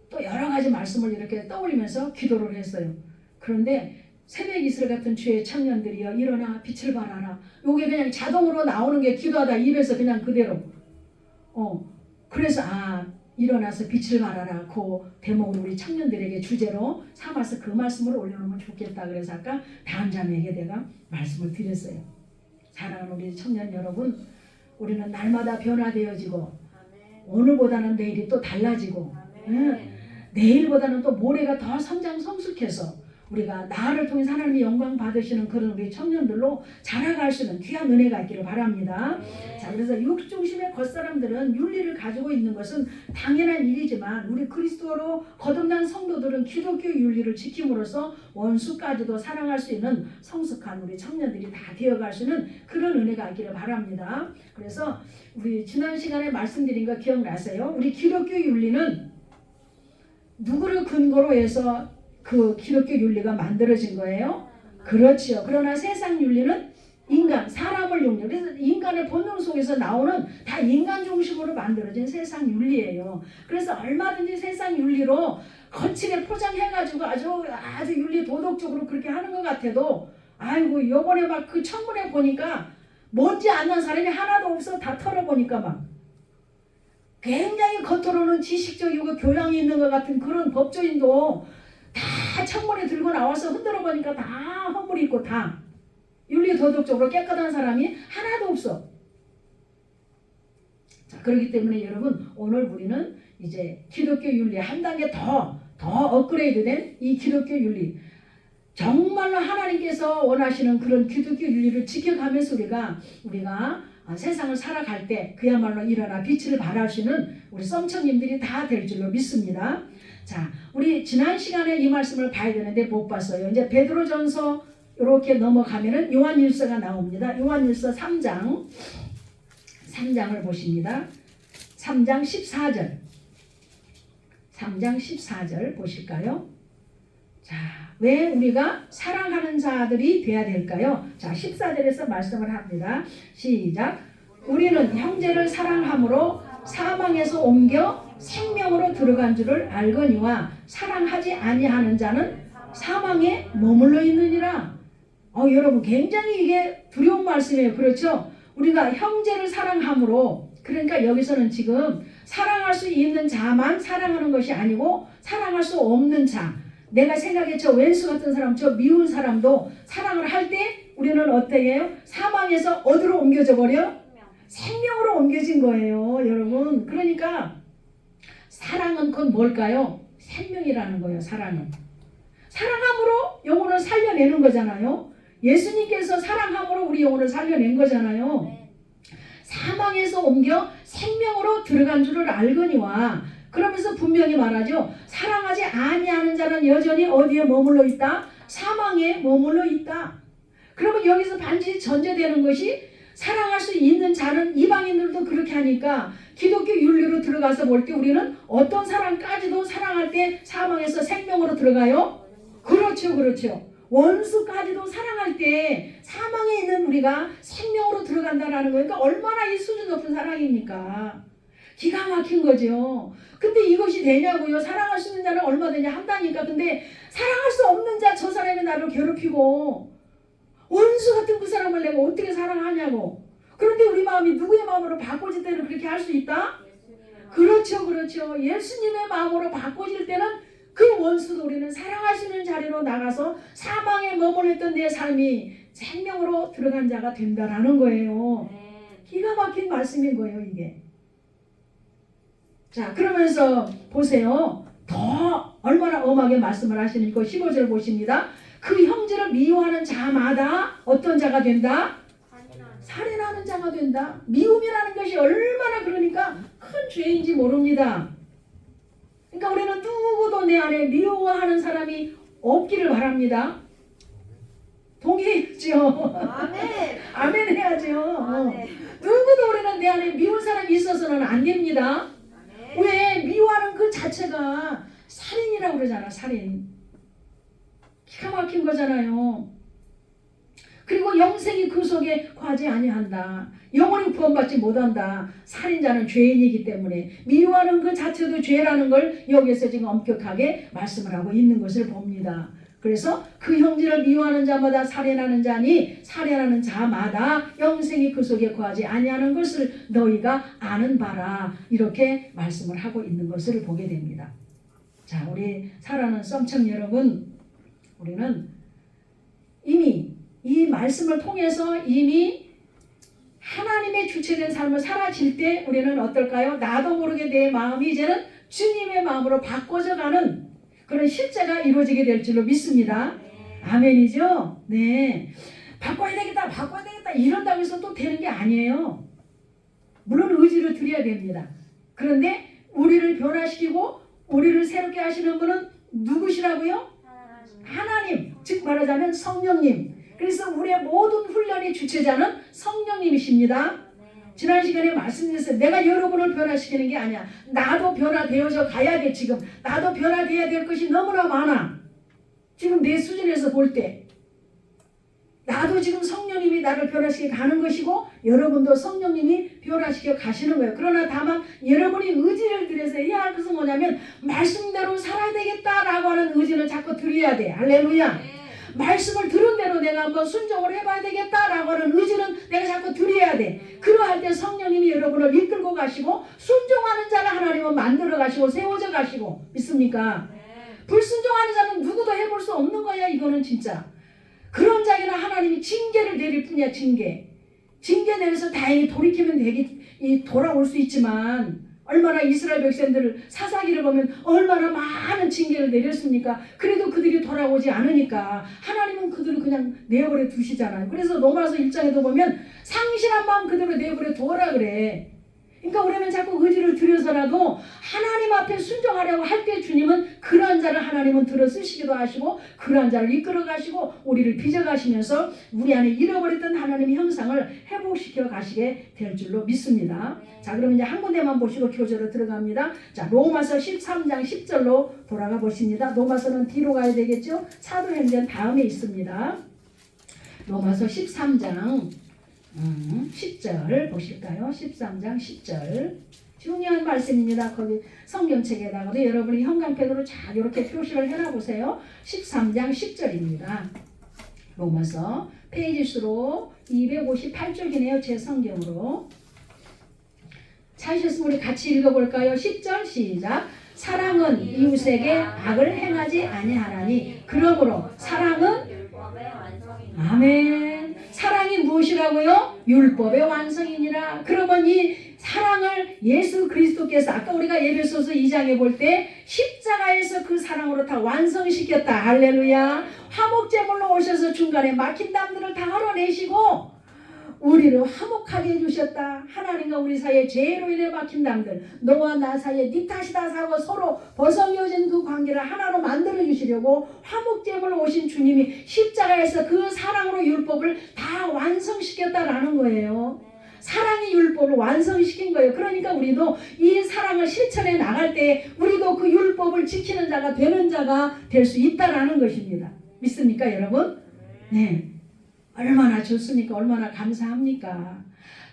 S2: 또 여러 가지 말씀을 이렇게 떠올리면서 기도를 했어요. 그런데 새벽 이슬 같은 주의 청년들이여 일어나 빛을 발하라. 요게 그냥 자동으로 나오는 게 기도하다 입에서 그냥 그대로. 그래서 일어나서 빛을 발하라. 그 대목을 우리 청년들에게 주제로 삼아서 그 말씀을 올려놓으면 좋겠다. 그래서 아까 다음 자매에게 내가 말씀을 드렸어요. 사랑하는 우리 청년 여러분, 우리는 날마다 변화되어지고 오늘보다는 내일이 또 달라지고 내일보다는 또 모레가 더 성장 성숙해서 우리가 나를 통해 하나님의 영광 받으시는 그런 우리 청년들로 자라갈 수 있는 귀한 은혜가 있기를 바랍니다. 자, 그래서 육 중심의 겉사람들은 윤리를 가지고 있는 것은 당연한 일이지만 우리 그리스도로 거듭난 성도들은 기독교 윤리를 지킴으로써 원수까지도 사랑할 수 있는 성숙한 우리 청년들이 다 되어갈 수 있는 그런 은혜가 있기를 바랍니다. 그래서 우리 지난 시간에 말씀드린 거 기억나세요? 우리 기독교 윤리는 누구를 근거로 해서 그 기독교 윤리가 만들어진 거예요? 그렇죠. 그러나 세상 윤리는 인간, 사람을 윤리. 그래서 인간의 본능 속에서 나오는 다 인간 중심으로 만들어진 세상 윤리예요. 그래서 얼마든지 세상 윤리로 거칠게 포장해가지고 아주 윤리 도덕적으로 그렇게 하는 것 같아도 아이고 요번에 막 그 청문회 보니까 뭔지 아는 사람이 하나도 없어. 다 털어보니까 막 굉장히 겉으로는 지식적이고 교양이 있는 것 같은 그런 법조인도 다 청문회 들고 나와서 흔들어 보니까 다 허물이 있고 다 윤리 도덕적으로 깨끗한 사람이 하나도 없어. 자, 그렇기 때문에 여러분 오늘 우리는 이제 기독교 윤리 한 단계 더 업그레이드된 이 기독교 윤리, 정말로 하나님께서 원하시는 그런 기독교 윤리를 지켜가면서 우리가 세상을 살아갈 때 그야말로 일어나 빛을 발하시는 우리 썸청님들이 다 될 줄로 믿습니다. 자, 우리 지난 시간에 이 말씀을 봐야 되는데 못 봤어요. 이제 베드로전서 이렇게 넘어가면은 요한일서가 나옵니다. 요한일서 3장을 보십니다. 3장 14절 보실까요? 자, 왜 우리가 사랑하는 자들이 돼야 될까요? 자, 14절에서 말씀을 합니다. 시작. 우리는 형제를 사랑함으로 사망에서 옮겨 생명으로 들어간 줄을 알거니와 사랑하지 아니하는 자는 사망에 머물러 있느니라. 여러분 굉장히 이게 두려운 말씀이에요. 그렇죠? 우리가 형제를 사랑함으로, 그러니까 여기서는 지금 사랑할 수 있는 자만 사랑하는 것이 아니고 사랑할 수 없는 자, 내가 생각해 저 왼수 같은 사람, 저 미운 사람도 사랑을 할 때 우리는 어떻게 해요? 사망에서 어디로 옮겨져 버려? 생명으로 옮겨진 거예요, 여러분. 그러니까 사랑은 그건 뭘까요? 생명이라는 거예요. 사랑은 사랑함으로 영혼을 살려내는 거잖아요. 예수님께서 사랑함으로 우리 영혼을 살려낸 거잖아요. 사망에서 옮겨 생명으로 들어간 줄을 알거니와, 그러면서 분명히 말하죠. 사랑하지 아니하는 자는 여전히 어디에 머물러 있다? 사망에 머물러 있다. 그러면 여기서 반드시 전제되는 것이 사랑할 수 있는 자는, 이방인들도 그렇게 하니까 기독교 윤리로 들어가서 볼 때 우리는 어떤 사람까지도 사랑할 때 사망에서 생명으로 들어가요? 그렇죠. 원수까지도 사랑할 때 사망에 있는 우리가 생명으로 들어간다라는 거니까 얼마나 이 수준 높은 사랑입니까? 기가 막힌 거죠. 근데 이것이 되냐고요? 사랑할 수 있는 자는 얼마든지 한다니까. 근데 사랑할 수 없는 자, 저 사람이 나를 괴롭히고 원수 같은 그 사람을 내가 어떻게 사랑하냐고. 그런데 우리 마음이 누구의 마음으로 바꿔질 때는 그렇게 할 수 있다? 그렇죠. 예수님의 마음으로 바꿔질 때는 그 원수도 우리는 사랑할 수 있는 자리로 나가서 사망에 머물렀던 내 삶이 생명으로 들어간 자가 된다라는 거예요. 기가 막힌 말씀인 거예요, 이게. 자, 그러면서 보세요. 더 얼마나 엄하게 말씀을 하시는지 15절 보십니다. 그 형제를 미워하는 자마다 어떤 자가 된다? 살인하는 자가 된다. 미움이라는 것이 얼마나 그러니까 큰 죄인지 모릅니다. 그러니까 우리는 누구도 내 안에 미워하는 사람이 없기를 바랍니다. 동의했죠? 아멘 해야죠. 누구도 우리는 내 안에 미운 사람이 있어서는 안 됩니다. 왜? 미워하는 그 자체가 살인이라고 그러잖아. 살인. 기가 막힌 거잖아요. 그리고 영생이 그 속에 거하지 아니한다. 영원히 구원받지 못한다. 살인자는 죄인이기 때문에 미워하는 그 자체도 죄라는 걸 여기에서 지금 엄격하게 말씀을 하고 있는 것을 봅니다. 그래서 그 형제를 미워하는 자마다 살인하는 자니 살인하는 자마다 영생이 그 속에 거하지 아니하는 것을 너희가 아는 바라. 이렇게 말씀을 하고 있는 것을 보게 됩니다. 자, 우리 사랑하는 썸청 여러분, 우리는 이미 이 말씀을 통해서 이미 하나님의 주체된 삶을 살아질 때 우리는 어떨까요? 나도 모르게 내 마음이 이제는 주님의 마음으로 바꿔져 가는 그런 실제가 이루어지게 될 줄로 믿습니다. 아멘이죠? 네. 바꿔야 되겠다 이런다고 해서 또 되는 게 아니에요. 물론 의지를 드려야 됩니다. 그런데 우리를 변화시키고 우리를 새롭게 하시는 분은 누구시라고요? 하나님, 즉 말하자면 성령님. 그래서 우리의 모든 훈련의 주체자는 성령님이십니다. 지난 시간에 말씀드렸어요. 내가 여러분을 변화시키는 게 아니야. 나도 변화되어져 가야 돼. 지금 나도 변화되어야 될 것이 너무나 많아. 지금 내 수준에서 볼 때 나도 지금 성령님이 나를 변화시켜 가는 것이고 여러분도 성령님이 변화시켜 가시는 거예요. 그러나 다만 여러분이 의지를 들여서 해야 할 것은 뭐냐면 말씀대로 살아야 되겠다라고 하는 의지를 자꾸 드려야 돼. 할렐루야. 말씀을 들은 대로 내가 한번 순종을 해봐야 되겠다라고 하는 의지는 내가 자꾸 드려야 돼. 그러할 때 성령님이 여러분을 이끌고 가시고 순종하는 자를 하나님은 만들어 가시고 세워져 가시고 믿습니까? 불순종하는 자는 누구도 해볼 수 없는 거야. 이거는 진짜. 그런 자에게는 하나님이 징계를 내릴 뿐이야. 징계 내려서 다행히 돌이키면 돌아올 수 있지만 얼마나 이스라엘 백성들을 사사기를 보면 얼마나 많은 징계를 내렸습니까? 그래도 그들이 돌아오지 않으니까 하나님은 그들을 그냥 내버려 두시잖아요. 그래서 로마서 1장에도 보면 상실한 마음 그대로 내버려 두어라 그래. 그러니까 우리는 자꾸 의지를 들여서라도 하나님 앞에 순종하려고 할 때 주님은 그러한 자를 하나님은 들어 쓰시기도 하시고 그러한 자를 이끌어 가시고 우리를 빚어 가시면서 우리 안에 잃어버렸던 하나님의 형상을 회복시켜 가시게 될 줄로 믿습니다. 자, 그럼 이제 한 군데만 보시고 교재로 들어갑니다. 자, 로마서 13장 10절로 돌아가 보십니다. 로마서는 뒤로 가야 되겠죠? 사도행전 다음에 있습니다. 로마서 13장 10절 보실까요? 13장 10절 중요한 말씀입니다. 거기 성경책에다가도 여러분이 형광펜으로 잘 이렇게 표시를 해놔보세요. 13장 10절입니다. 로마서 페이지 수로 258쪽이네요. 제 성경으로. 찾으셨으면 우리 같이 읽어볼까요? 10절 시작. 사랑은 이웃에게 악을 행하지 아니하나니 그러므로 사랑은
S4: 율법의 완성이니라.
S2: 아멘. 사랑이 무엇이라고요? 율법의 완성이니라. 그러면 이 사랑을 예수 그리스도께서 아까 우리가 에베소서 2장에 볼 때 십자가에서 그 사랑으로 다 완성시켰다. 할렐루야. 화목제물로 오셔서 중간에 막힌 담들을 다 헐어내시고 우리를 화목하게 해주셨다. 하나님과 우리 사이에 죄로 인해 막힌 담들 너와 나 사이에 네 탓이다 하고 서로 벗어져진 그 관계를 하나로 만들어 주시려고 화목제물로 오신 주님이 십자가에서 그 사랑으로 율법을 다 완성시켰다라는 거예요. 사랑이 율법을 완성시킨 거예요. 그러니까 우리도 이 사랑을 실천해 나갈 때 우리도 그 율법을 지키는 자가 되는 자가 될 수 있다라는 것입니다. 믿습니까 여러분? 네. 얼마나 좋습니까? 얼마나 감사합니까?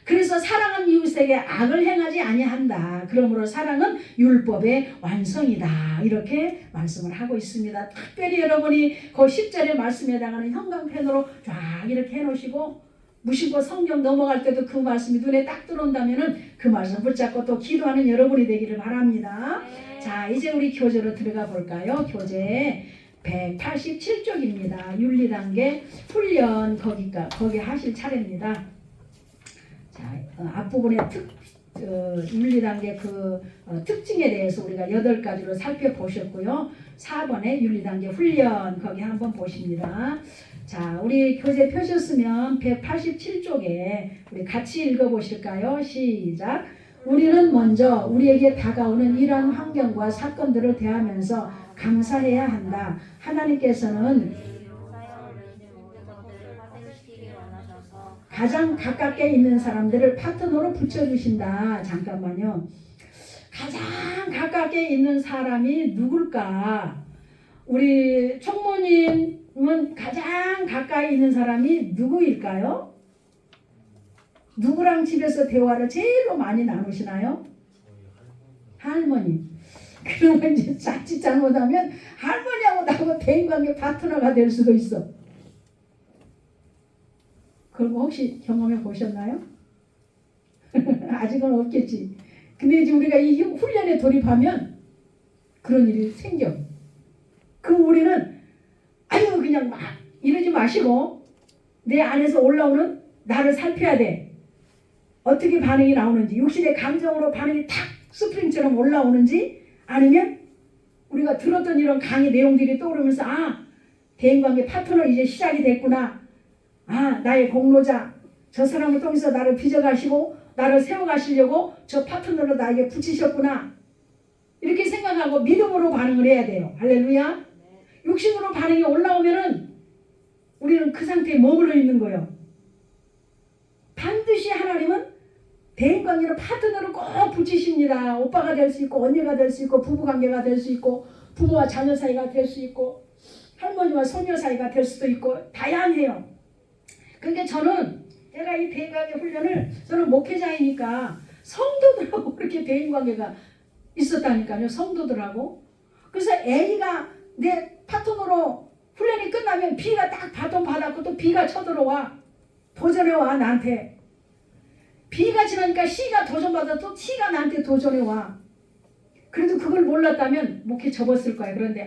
S2: 그래서 사랑은 이웃에게 악을 행하지 아니한다. 그러므로 사랑은 율법의 완성이다. 이렇게 말씀을 하고 있습니다. 특별히 여러분이 그 10절의 말씀에 해당하는 형광펜으로 쫙 이렇게 해놓으시고 무심코 성경 넘어갈 때도 그 말씀이 눈에 딱 들어온다면은 그 말씀 붙잡고 또 기도하는 여러분이 되기를 바랍니다. 자, 이제 우리 교재로 들어가 볼까요? 교재 187쪽입니다. 윤리단계 훈련 거기 하실 차례입니다. 자, 앞부분의 윤리단계 특징에 대해서 우리가 8가지로 살펴보셨고요. 4번에 윤리단계 훈련 거기 한번 보십니다. 자, 우리 교재 펴셨으면 187쪽에 우리 같이 읽어보실까요? 시작. 우리는 먼저 우리에게 다가오는 이러한 환경과 사건들을 대하면서 감사해야 한다. 하나님께서는 가장 가깝게 있는 사람들을 파트너로 붙여주신다. 잠깐만요. 가장 가깝게 있는 사람이 누굴까? 우리 총무님은 가장 가까이 있는 사람이 누구일까요? 누구랑 집에서 대화를 제일로 많이 나누시나요? 할머니. 그러면 이제 자칫 잘못하면 할머니하고 나하고 대인관계 파트너가 될 수도 있어. 그런 거 혹시 경험해 보셨나요? 아직은 없겠지. 근데 이제 우리가 이 훈련에 돌입하면 그런 일이 생겨. 그럼 우리는 아유 그냥 막 이러지 마시고 내 안에서 올라오는 나를 살펴야 돼. 어떻게 반응이 나오는지 육신의 감정으로 반응이 탁 스프링처럼 올라오는지 아니면 우리가 들었던 이런 강의 내용들이 떠오르면서 대인관계 파트너 이제 시작이 됐구나. 나의 공로자 저 사람을 통해서 나를 빚어가시고 나를 세워가시려고 저 파트너를 나에게 붙이셨구나. 이렇게 생각하고 믿음으로 반응을 해야 돼요. 할렐루야. 육신으로 반응이 올라오면은 우리는 그 상태에 머물러 있는 거예요. 반드시 하나님은 대인관계로 파트너를 꼭 붙이십니다. 오빠가 될 수 있고 언니가 될 수 있고 부부관계가 될 수 있고 부모와 자녀 사이가 될 수 있고 할머니와 손녀 사이가 될 수도 있고 다양해요. 그러니까 제가 이 대인관계 훈련을 저는 목회자이니까 성도들하고 그렇게 대인관계가 있었다니까요. 성도들하고. 그래서 A가 내 파트너로 훈련이 끝나면 B가 딱 바톤 받았고 또 B가 쳐들어와. 도전해와 나한테. B가 지나니까 C가 도전받아 또 C가 나한테 도전해와. 그래도 그걸 몰랐다면 목회 접었을 거야. 그런데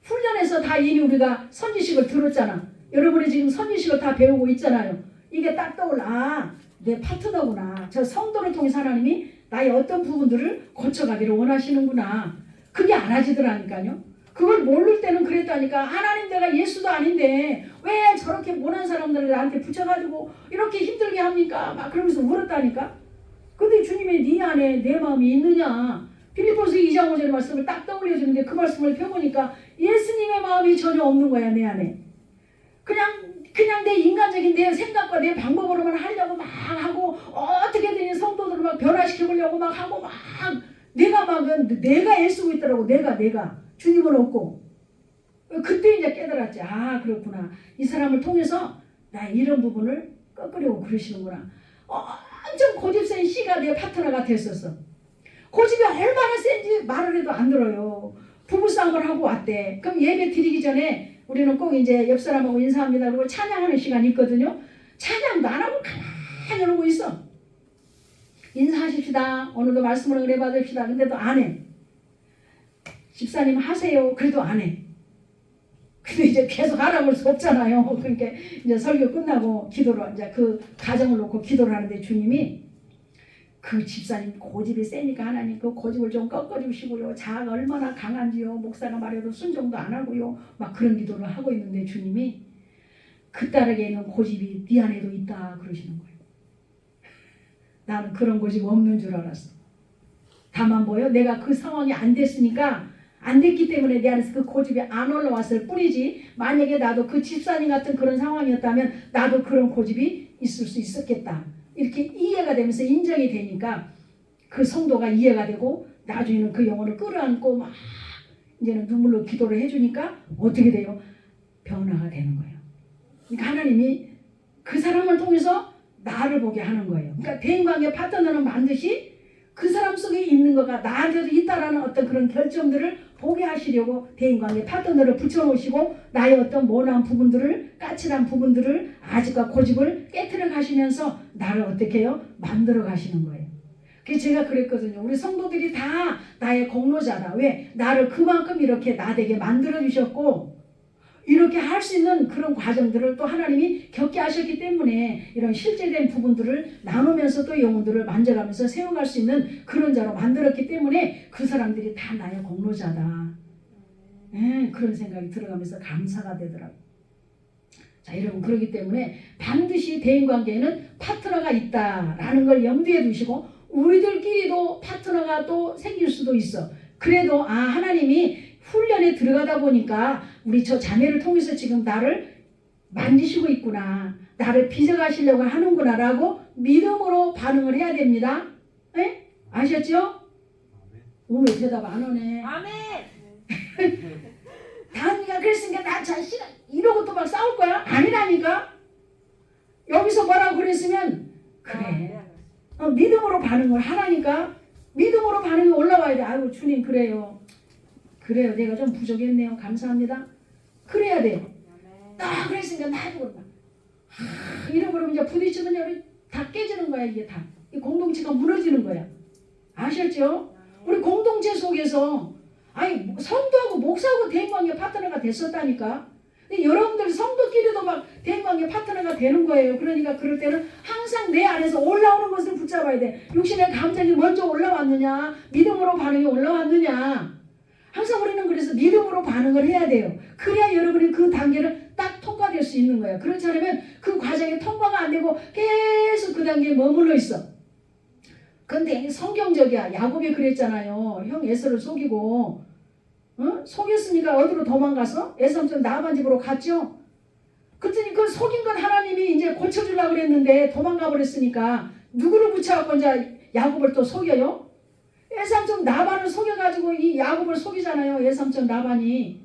S2: 훈련에서 다 이미 우리가 선지식을 들었잖아. 여러분이 지금 선지식을 다 배우고 있잖아요. 이게 딱 떠올라. 내 파트너구나. 저 성도를 통해서 하나님이 나의 어떤 부분들을 고쳐가기를 원하시는구나. 그게 알아지더라니까요. 그걸 모를 때는 그랬다니까. 하나님 내가 예수도 아닌데 왜 저렇게 못난 사람들을 나한테 붙여가지고 이렇게 힘들게 합니까? 막 그러면서 울었다니까. 근데 주님이 네 안에 내 마음이 있느냐. 빌립보서 2장 5절의 말씀을 딱 떠올려주는데 그 말씀을 펴보니까 예수님의 마음이 전혀 없는 거야 내 안에. 그냥 내 인간적인 내 생각과 내 방법으로만 하려고 막 하고 어떻게든 성도들을 막 변화시켜보려고 막 하고 막 내가 애쓰고 있더라고. 내가 주님은 없고. 그때 이제 깨달았지. 그렇구나. 이 사람을 통해서 나 이런 부분을 꺾으려고 그러시는구나. 엄청 고집 센 C가 내 파트너가 됐었어. 고집이 얼마나 센지 말을 해도 안 들어요. 부부싸움을 하고 왔대. 그럼 예배 드리기 전에 우리는 꼭 이제 옆 사람하고 인사합니다. 그리고 찬양하는 시간이 있거든요. 찬양도 안 하고 가만히 이러고 있어. 인사하십시다. 오늘도 말씀을 은혜 받읍시다. 근데도 안 해. 집사님 하세요. 그래도 안 해. 근데 이제 계속 하라고 할 수 없잖아요. 그러니까 이제 설교 끝나고 기도를 이제 그 가정을 놓고 기도를 하는데 주님이 그 집사님 고집이 세니까 하나님 그 고집을 좀 꺾어주시고요. 자아가 얼마나 강한지요. 목사가 말해도 순종도 안 하고요. 막 그런 기도를 하고 있는데 주님이 그 딸에게 있는 고집이 네 안에도 있다 그러시는 거예요. 나는 그런 고집 없는 줄 알았어. 다만 내가 그 상황이 안 됐으니까 안 됐기 때문에 내 안에서 그 고집이 안 올라왔을 뿐이지 만약에 나도 그 집사님 같은 그런 상황이었다면 나도 그런 고집이 있을 수 있었겠다. 이렇게 이해가 되면서 인정이 되니까 그 성도가 이해가 되고 나중에는 그 영혼을 끌어안고 막 이제는 눈물로 기도를 해주니까 어떻게 돼요? 변화가 되는 거예요. 그러니까 하나님이 그 사람을 통해서 나를 보게 하는 거예요. 그러니까 대인관계 파트너는 반드시 그 사람 속에 있는 거가 나한테도 있다라는 어떤 그런 결점들을 보게 하시려고 대인관계 파트너를 붙여놓으시고 나의 어떤 모난 부분들을 까칠한 부분들을 아직과 고집을 깨트려 가시면서 나를 어떻게 해요? 만들어 가시는 거예요. 그래서 제가 그랬거든요. 우리 성도들이 다 나의 공로자다. 왜? 나를 그만큼 이렇게 나되게 만들어 주셨고 이렇게 할 수 있는 그런 과정들을 또 하나님이 겪게 하셨기 때문에 이런 실제된 부분들을 나누면서 또 영혼들을 만져가면서 세워갈 수 있는 그런 자로 만들었기 때문에 그 사람들이 다 나의 공로자다. 그런 생각이 들어가면서 감사가 되더라고요. 자, 여러분 그렇기 때문에 반드시 대인관계에는 파트너가 있다라는 걸 염두에 두시고 우리들끼리도 파트너가 또 생길 수도 있어. 그래도 하나님이 훈련에 들어가다 보니까 우리 저 자매를 통해서 지금 나를 만지시고 있구나. 나를 빚어가시려고 하는구나 라고 믿음으로 반응을 해야 됩니다. 네? 아셨죠? 왜 대답 안 하네.
S4: 아멘.
S2: 다은이가 그랬으니까 나 자신은 이러고 또 막 싸울 거야? 아니라니까. 여기서 뭐라고 그랬으면 그래. 믿음으로 반응을 하라니까. 믿음으로 반응이 올라와야 돼. 아유 주님 그래요. 내가 좀 부족했네요. 감사합니다. 그래야 돼. 딱 그랬으니까 나도 그런다. 이러고 이제 부딪히면 여기 다 깨지는 거야. 이게 다. 이 공동체가 무너지는 거야. 아셨죠? 우리 공동체 속에서 성도하고 목사하고 대인관계 파트너가 됐었다니까. 근데 여러분들 성도끼리도 막 대인관계 파트너가 되는 거예요. 그러니까 그럴 때는 항상 내 안에서 올라오는 것을 붙잡아야 돼. 육신의 감정이 먼저 올라왔느냐 믿음으로 반응이 올라왔느냐 항상 우리는 그래서 믿음으로 반응을 해야 돼요. 그래야 여러분이 그 단계를 딱 통과될 수 있는 거예요. 그렇지 않으면 그 과정이 통과가 안 되고 계속 그 단계에 머물러 있어. 근데 성경적이야. 야곱이 그랬잖아요. 형 에서를 속이고 속였으니까 어디로 도망가서? 에서는 나반 집으로 갔죠. 그랬더니 그 속인 건 하나님이 이제 고쳐주려고 그랬는데 도망가 버렸으니까 누구를 붙여갖고 이제 야곱을 또 속여요? 에삼촌 나반을 속여가지고 이 야곱을 속이잖아요. 에삼촌 나반이.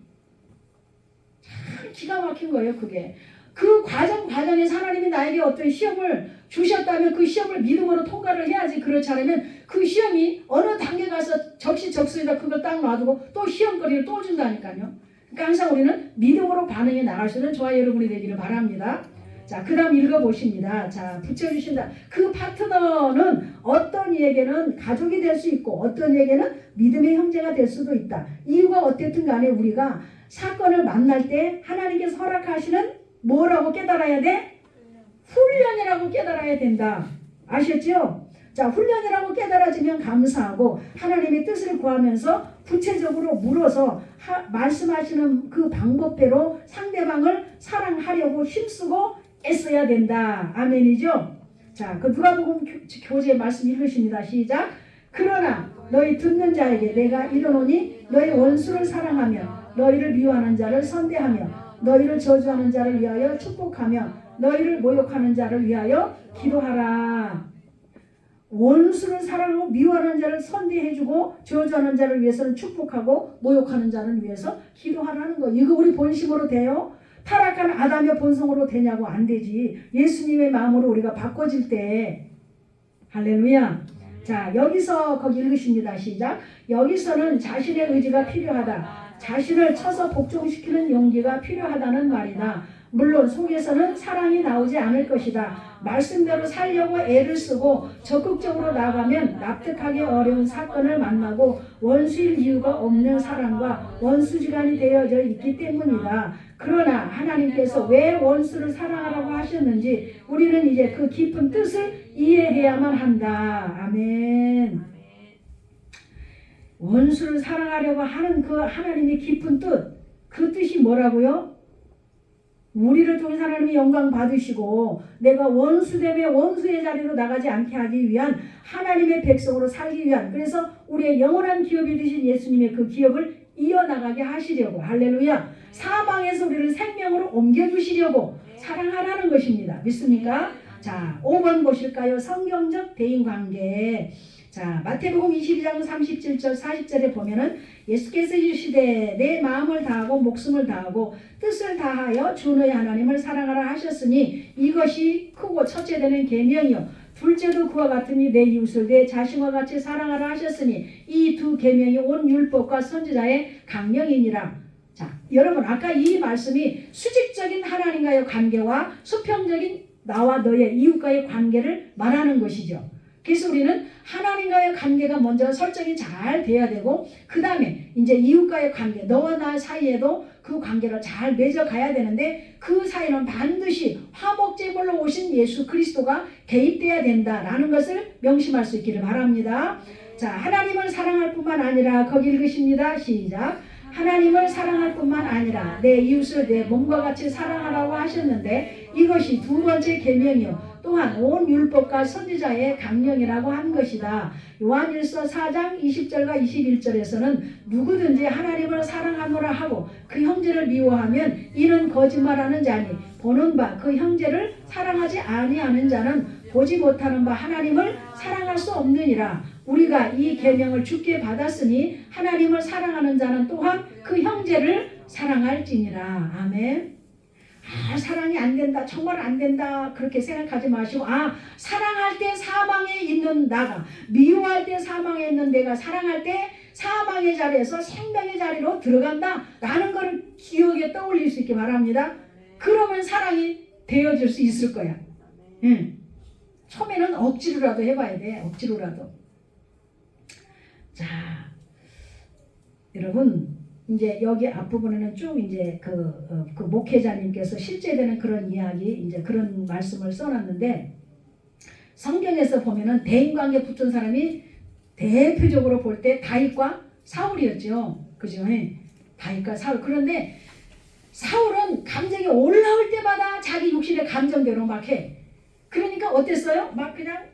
S2: 참 기가 막힌 거예요. 그게. 그 과정에서 하나님이 나에게 어떤 시험을 주셨다면 그 시험을 믿음으로 통과를 해야지. 그렇지 않으면 그 시험이 어느 단계 가서 적시적소에다 그걸 딱 놔두고 또 시험거리를 또 준다니까요. 그러니까 항상 우리는 믿음으로 반응해 나갈 수 있는 저와 여러분이 되기를 바랍니다. 자, 그 다음 읽어보십니다. 자, 붙여주신다. 그 파트너는 어떤 이에게는 가족이 될 수 있고 어떤 이에게는 믿음의 형제가 될 수도 있다. 이유가 어쨌든 간에 우리가 사건을 만날 때 하나님께서 허락하시는 뭐라고 깨달아야 돼? 훈련이라고 깨달아야 된다. 아셨죠? 자, 훈련이라고 깨달아지면 감사하고 하나님의 뜻을 구하면서 구체적으로 물어서 말씀하시는 그 방법대로 상대방을 사랑하려고 힘쓰고 애써야 된다. 아멘이죠? 자, 그 누가복음 교재 말씀 읽으십니다. 시작. 그러나 너희 듣는 자에게 내가 이르노니 너희 원수를 사랑하며 너희를 미워하는 자를 선대하며 너희를 저주하는 자를 위하여 축복하며 너희를 모욕하는 자를 위하여 기도하라. 원수를 사랑하고 미워하는 자를 선대해주고 저주하는 자를 위해서는 축복하고 모욕하는 자를 위해서 기도하라는 거. 이거 우리 본심으로 돼요? 타락한 아담의 본성으로 되냐고? 안 되지. 예수님의 마음으로 우리가 바꿔질 때. 할렐루야. 자, 여기서 거기 읽으십니다. 시작. 여기서는 자신의 의지가 필요하다. 자신을 쳐서 복종시키는 용기가 필요하다는 말이다. 물론 속에서는 사랑이 나오지 않을 것이다. 말씀대로 살려고 애를 쓰고 적극적으로 나가면 납득하기 어려운 사건을 만나고 원수일 이유가 없는 사람과 원수지간이 되어져 있기 때문이다. 그러나 하나님께서 왜 원수를 사랑하라고 하셨는지 우리는 이제 그 깊은 뜻을 이해해야만 한다. 아멘. 원수를 사랑하려고 하는 그 하나님의 깊은 뜻, 그 뜻이 뭐라고요? 우리를 통해 하나님이 영광 받으시고 내가 원수됨의 원수의 자리로 나가지 않게 하기 위한 하나님의 백성으로 살기 위한, 그래서 우리의 영원한 기업이 되신 예수님의 그 기업을 이어나가게 하시려고, 할렐루야, 사방에서 우리를 생명으로 옮겨주시려고 사랑하라는 것입니다. 믿습니까? 자, 5번 보실까요? 성경적 대인관계. 자, 마태복음 22장 37절 40절에 보면은 예수께서 이르시되 내 마음을 다하고 목숨을 다하고 뜻을 다하여 주 너의 하나님을 사랑하라 하셨으니 이것이 크고 첫째 되는 계명이요 둘째도 그와 같으니 내 이웃을 내 자신과 같이 사랑하라 하셨으니 이 두 계명이 온 율법과 선지자의 강령이니라. 자, 여러분 아까 이 말씀이 수직적인 하나님과의 관계와 수평적인 나와 너의 이웃과의 관계를 말하는 것이죠. 그래서 우리는 하나님과의 관계가 먼저 설정이 잘 돼야 되고 그 다음에 이제 이웃과의 관계, 너와 나 사이에도 그 관계를 잘 맺어가야 되는데 그 사이는 반드시 화목제물로 오신 예수 그리스도가 개입돼야 된다라는 것을 명심할 수 있기를 바랍니다. 자, 하나님을 사랑할 뿐만 아니라 거기 읽으십니다. 시작. 하나님을 사랑할 뿐만 아니라 내 이웃을 내 몸과 같이 사랑하라고 하셨는데 이것이 두 번째 계명이요 또한 온 율법과 선지자의 강령이라고 한 것이다. 요한일서 4장 20절과 21절에서는 누구든지 하나님을 사랑하노라 하고 그 형제를 미워하면 이는 거짓말하는 자니 보는 바 그 형제를 사랑하지 아니하는 자는 보지 못하는 바 하나님을 사랑할 수 없느니라. 우리가 이 계명을 주께 받았으니 하나님을 사랑하는 자는 또한 그 형제를 사랑할지니라. 아멘. 사랑이 안 된다, 정말 안 된다 그렇게 생각하지 마시고 사랑할 때 사방에 있는 나가, 미워할 때 사방에 있는 내가 사랑할 때 사방의 자리에서 생명의 자리로 들어간다 라는 걸 기억에 떠올릴 수 있게 바랍니다. 그러면 사랑이 되어질 수 있을 거야. 처음에는 억지로라도 해봐야 돼. 억지로라도. 자, 여러분 이제 여기 앞부분에는 쭉 이제 그 목회자님께서 실제되는 그런 이야기, 이제 그런 말씀을 써놨는데 성경에서 보면은 대인관계 붙은 사람이 대표적으로 볼 때 다윗과 사울이었죠. 그죠? 다윗과 사울. 그런데 사울은 감정이 올라올 때마다 자기 육신의 감정대로 막 해. 그러니까 어땠어요? 막 그냥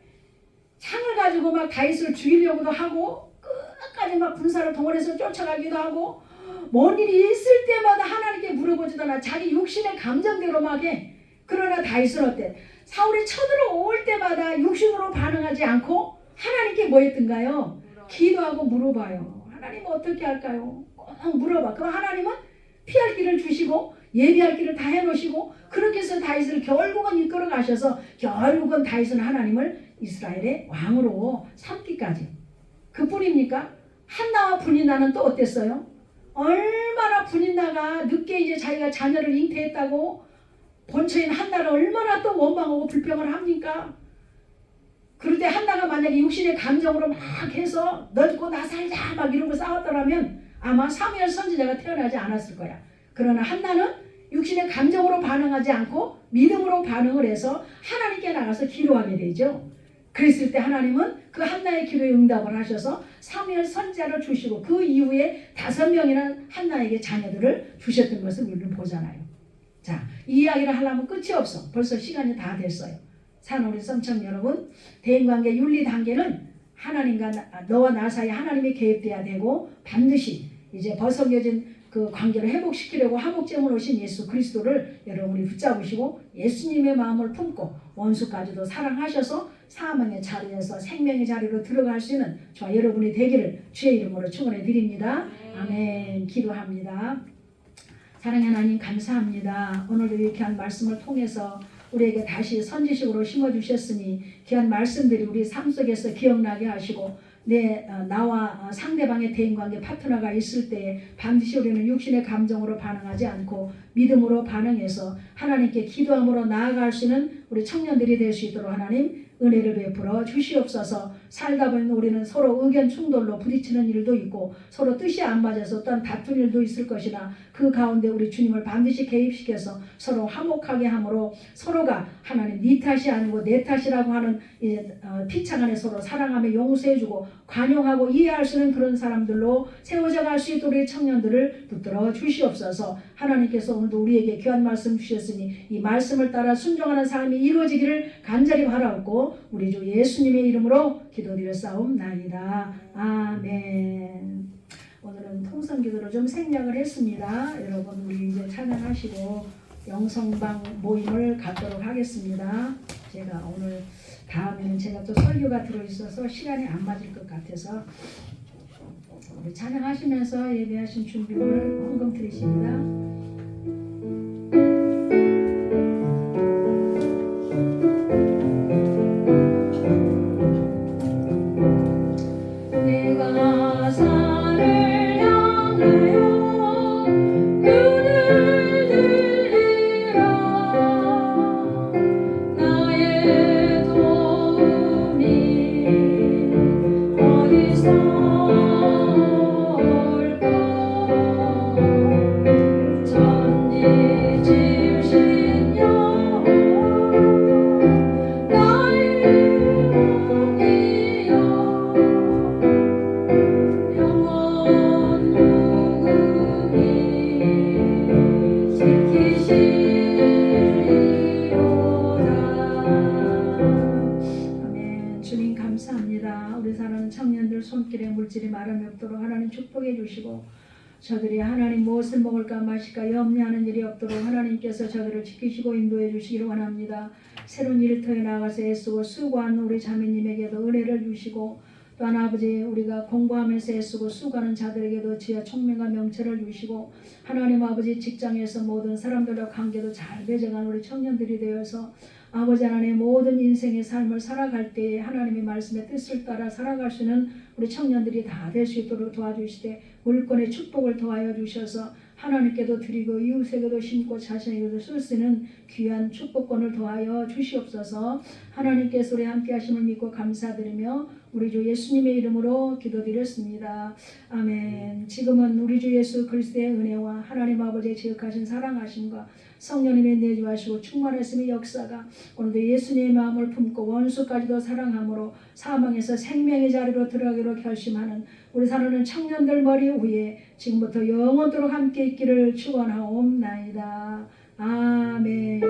S2: 창을 가지고 막 다윗을 죽이려고도 하고 끝까지 막 군사를 동원해서 쫓아가기도 하고 뭔 일이 있을 때마다 하나님께 물어보지도 않아. 자기 육신의 감정대로 막 해. 그러나 다윗은 어때? 사울이 쳐들어올 때마다 육신으로 반응하지 않고 하나님께 뭐 했던가요? 기도하고 물어봐요. 하나님 어떻게 할까요? 꼭 물어봐. 그럼 하나님은 피할 길을 주시고 예비할 길을 다 해놓으시고 그렇게 해서 다윗을 결국은 이끌어 가셔서 결국은 다윗은 하나님을 이스라엘의 왕으로 삼기까지. 그뿐입니까? 한나와 분인나는 또 어땠어요? 얼마나 분인나가 늦게 이제 자기가 자녀를 잉태했다고 본처인 한나를 얼마나 또 원망하고 불평을 합니까? 그럴 때 한나가 만약에 육신의 감정으로 막 해서 너 죽고 나 살자 막 이런 거 싸웠더라면 아마 사무엘 선지자가 태어나지 않았을 거야. 그러나 한나는 육신의 감정으로 반응하지 않고 믿음으로 반응을 해서 하나님께 나가서 기도하게 되죠. 그랬을 때 하나님은 그 한나의 기도에 응답을 하셔서 사무엘 선지자를 주시고 그 이후에 5명이나 한나에게 자녀들을 주셨던 것을 우리는 보잖아요. 자, 이 이야기를 하려면 끝이 없어. 벌써 시간이 다 됐어요. 사는 썸청 여러분, 대인관계 윤리 단계는 하나님과 너와 나 사이에 하나님이 개입돼야 되고 반드시 이제 벗어겨진 그 관계를 회복시키려고 화목제물 오신 예수 그리스도를 여러분이 붙잡으시고 예수님의 마음을 품고 원수까지도 사랑하셔서 사망의 자리에서 생명의 자리로 들어갈 수 있는 저와 여러분이 되기를 주의 이름으로 축원해 드립니다. 아멘. 기도합니다. 사랑의 하나님 감사합니다. 오늘도 이렇게 한 말씀을 통해서 우리에게 다시 선지식으로 심어주셨으니 귀한 말씀들이 우리 삶 속에서 기억나게 하시고 나와 상대방의 대인관계 파트너가 있을 때에 반드시 우리는 육신의 감정으로 반응하지 않고 믿음으로 반응해서 하나님께 기도함으로 나아갈 수 있는 우리 청년들이 될 수 있도록 하나님 은혜를 베풀어 주시옵소서. 살다 보면 우리는 서로 의견 충돌로 부딪히는 일도 있고 서로 뜻이 안 맞아서 또한 다툰 일도 있을 것이나 그 가운데 우리 주님을 반드시 개입시켜서 서로 화목하게 함으로 서로가 하나님 네 탓이 아니고 내 탓이라고 하는 피창 안에 서로 사랑하며 용서해주고 관용하고 이해할 수 있는 그런 사람들로 세워져 갈 수 있도록 우리 청년들을 붙들어 주시옵소서. 하나님께서 오늘도 우리에게 귀한 말씀 주셨으니 이 말씀을 따라 순종하는 삶이 이루어지기를 간절히 바라옵고 우리 주 예수님의 이름으로 기도드렸사옵나이다. 아멘. 오늘은 통성기도로 좀 생략을 했습니다. 여러분 우리 이제 찬양하시고 영성방 모임을 갖도록 하겠습니다. 제가 오늘 다음에는 제가 또 설교가 들어있어서 시간이 안 맞을 것 같아서 우리 찬양하시면서 예배하신 준비를 헌금 드리십니다. 손길에 물질이 마름이 없도록 하나님 축복해 주시고 저들이 하나님 무엇을 먹을까 마실까 염려하는 일이 없도록 하나님께서 저들을 지키시고 인도해 주시기를 원합니다. 새로운 일터에 나가서 애쓰고 수고하는 우리 자매님에게도 은혜를 주시고 또한 아버지 우리가 공부하면서 애쓰고 수고하는 자들에게도 지혜와 총명과 명철을 주시고 하나님 아버지 직장에서 모든 사람들과 관계도 잘 맺어가는 우리 청년들이 되어서 아버지 하나님 모든 인생의 삶을 살아갈 때에 하나님의 말씀의 뜻을 따라 살아갈 수 있는 우리 청년들이 다 될 수 있도록 도와주시되 물권의 축복을 더하여 주셔서 하나님께도 드리고 이웃에게도 심고 자신에게도 쓸 수 있는 귀한 축복권을 더하여 주시옵소서. 하나님께서 우리 함께 하심을 믿고 감사드리며 우리 주 예수님의 이름으로 기도드렸습니다. 아멘. 지금은 우리 주 예수 그리스도의 은혜와 하나님 아버지의 지극하신 사랑하심과 성령님의 내주하시고 충만하심의 역사가 오늘도 예수님의 마음을 품고 원수까지도 사랑함으로 사망에서 생명의 자리로 들어가기로 결심하는 우리 사랑하는 청년들 머리 위에 지금부터 영원토록 함께 있기를 축원하옵나이다. 아멘.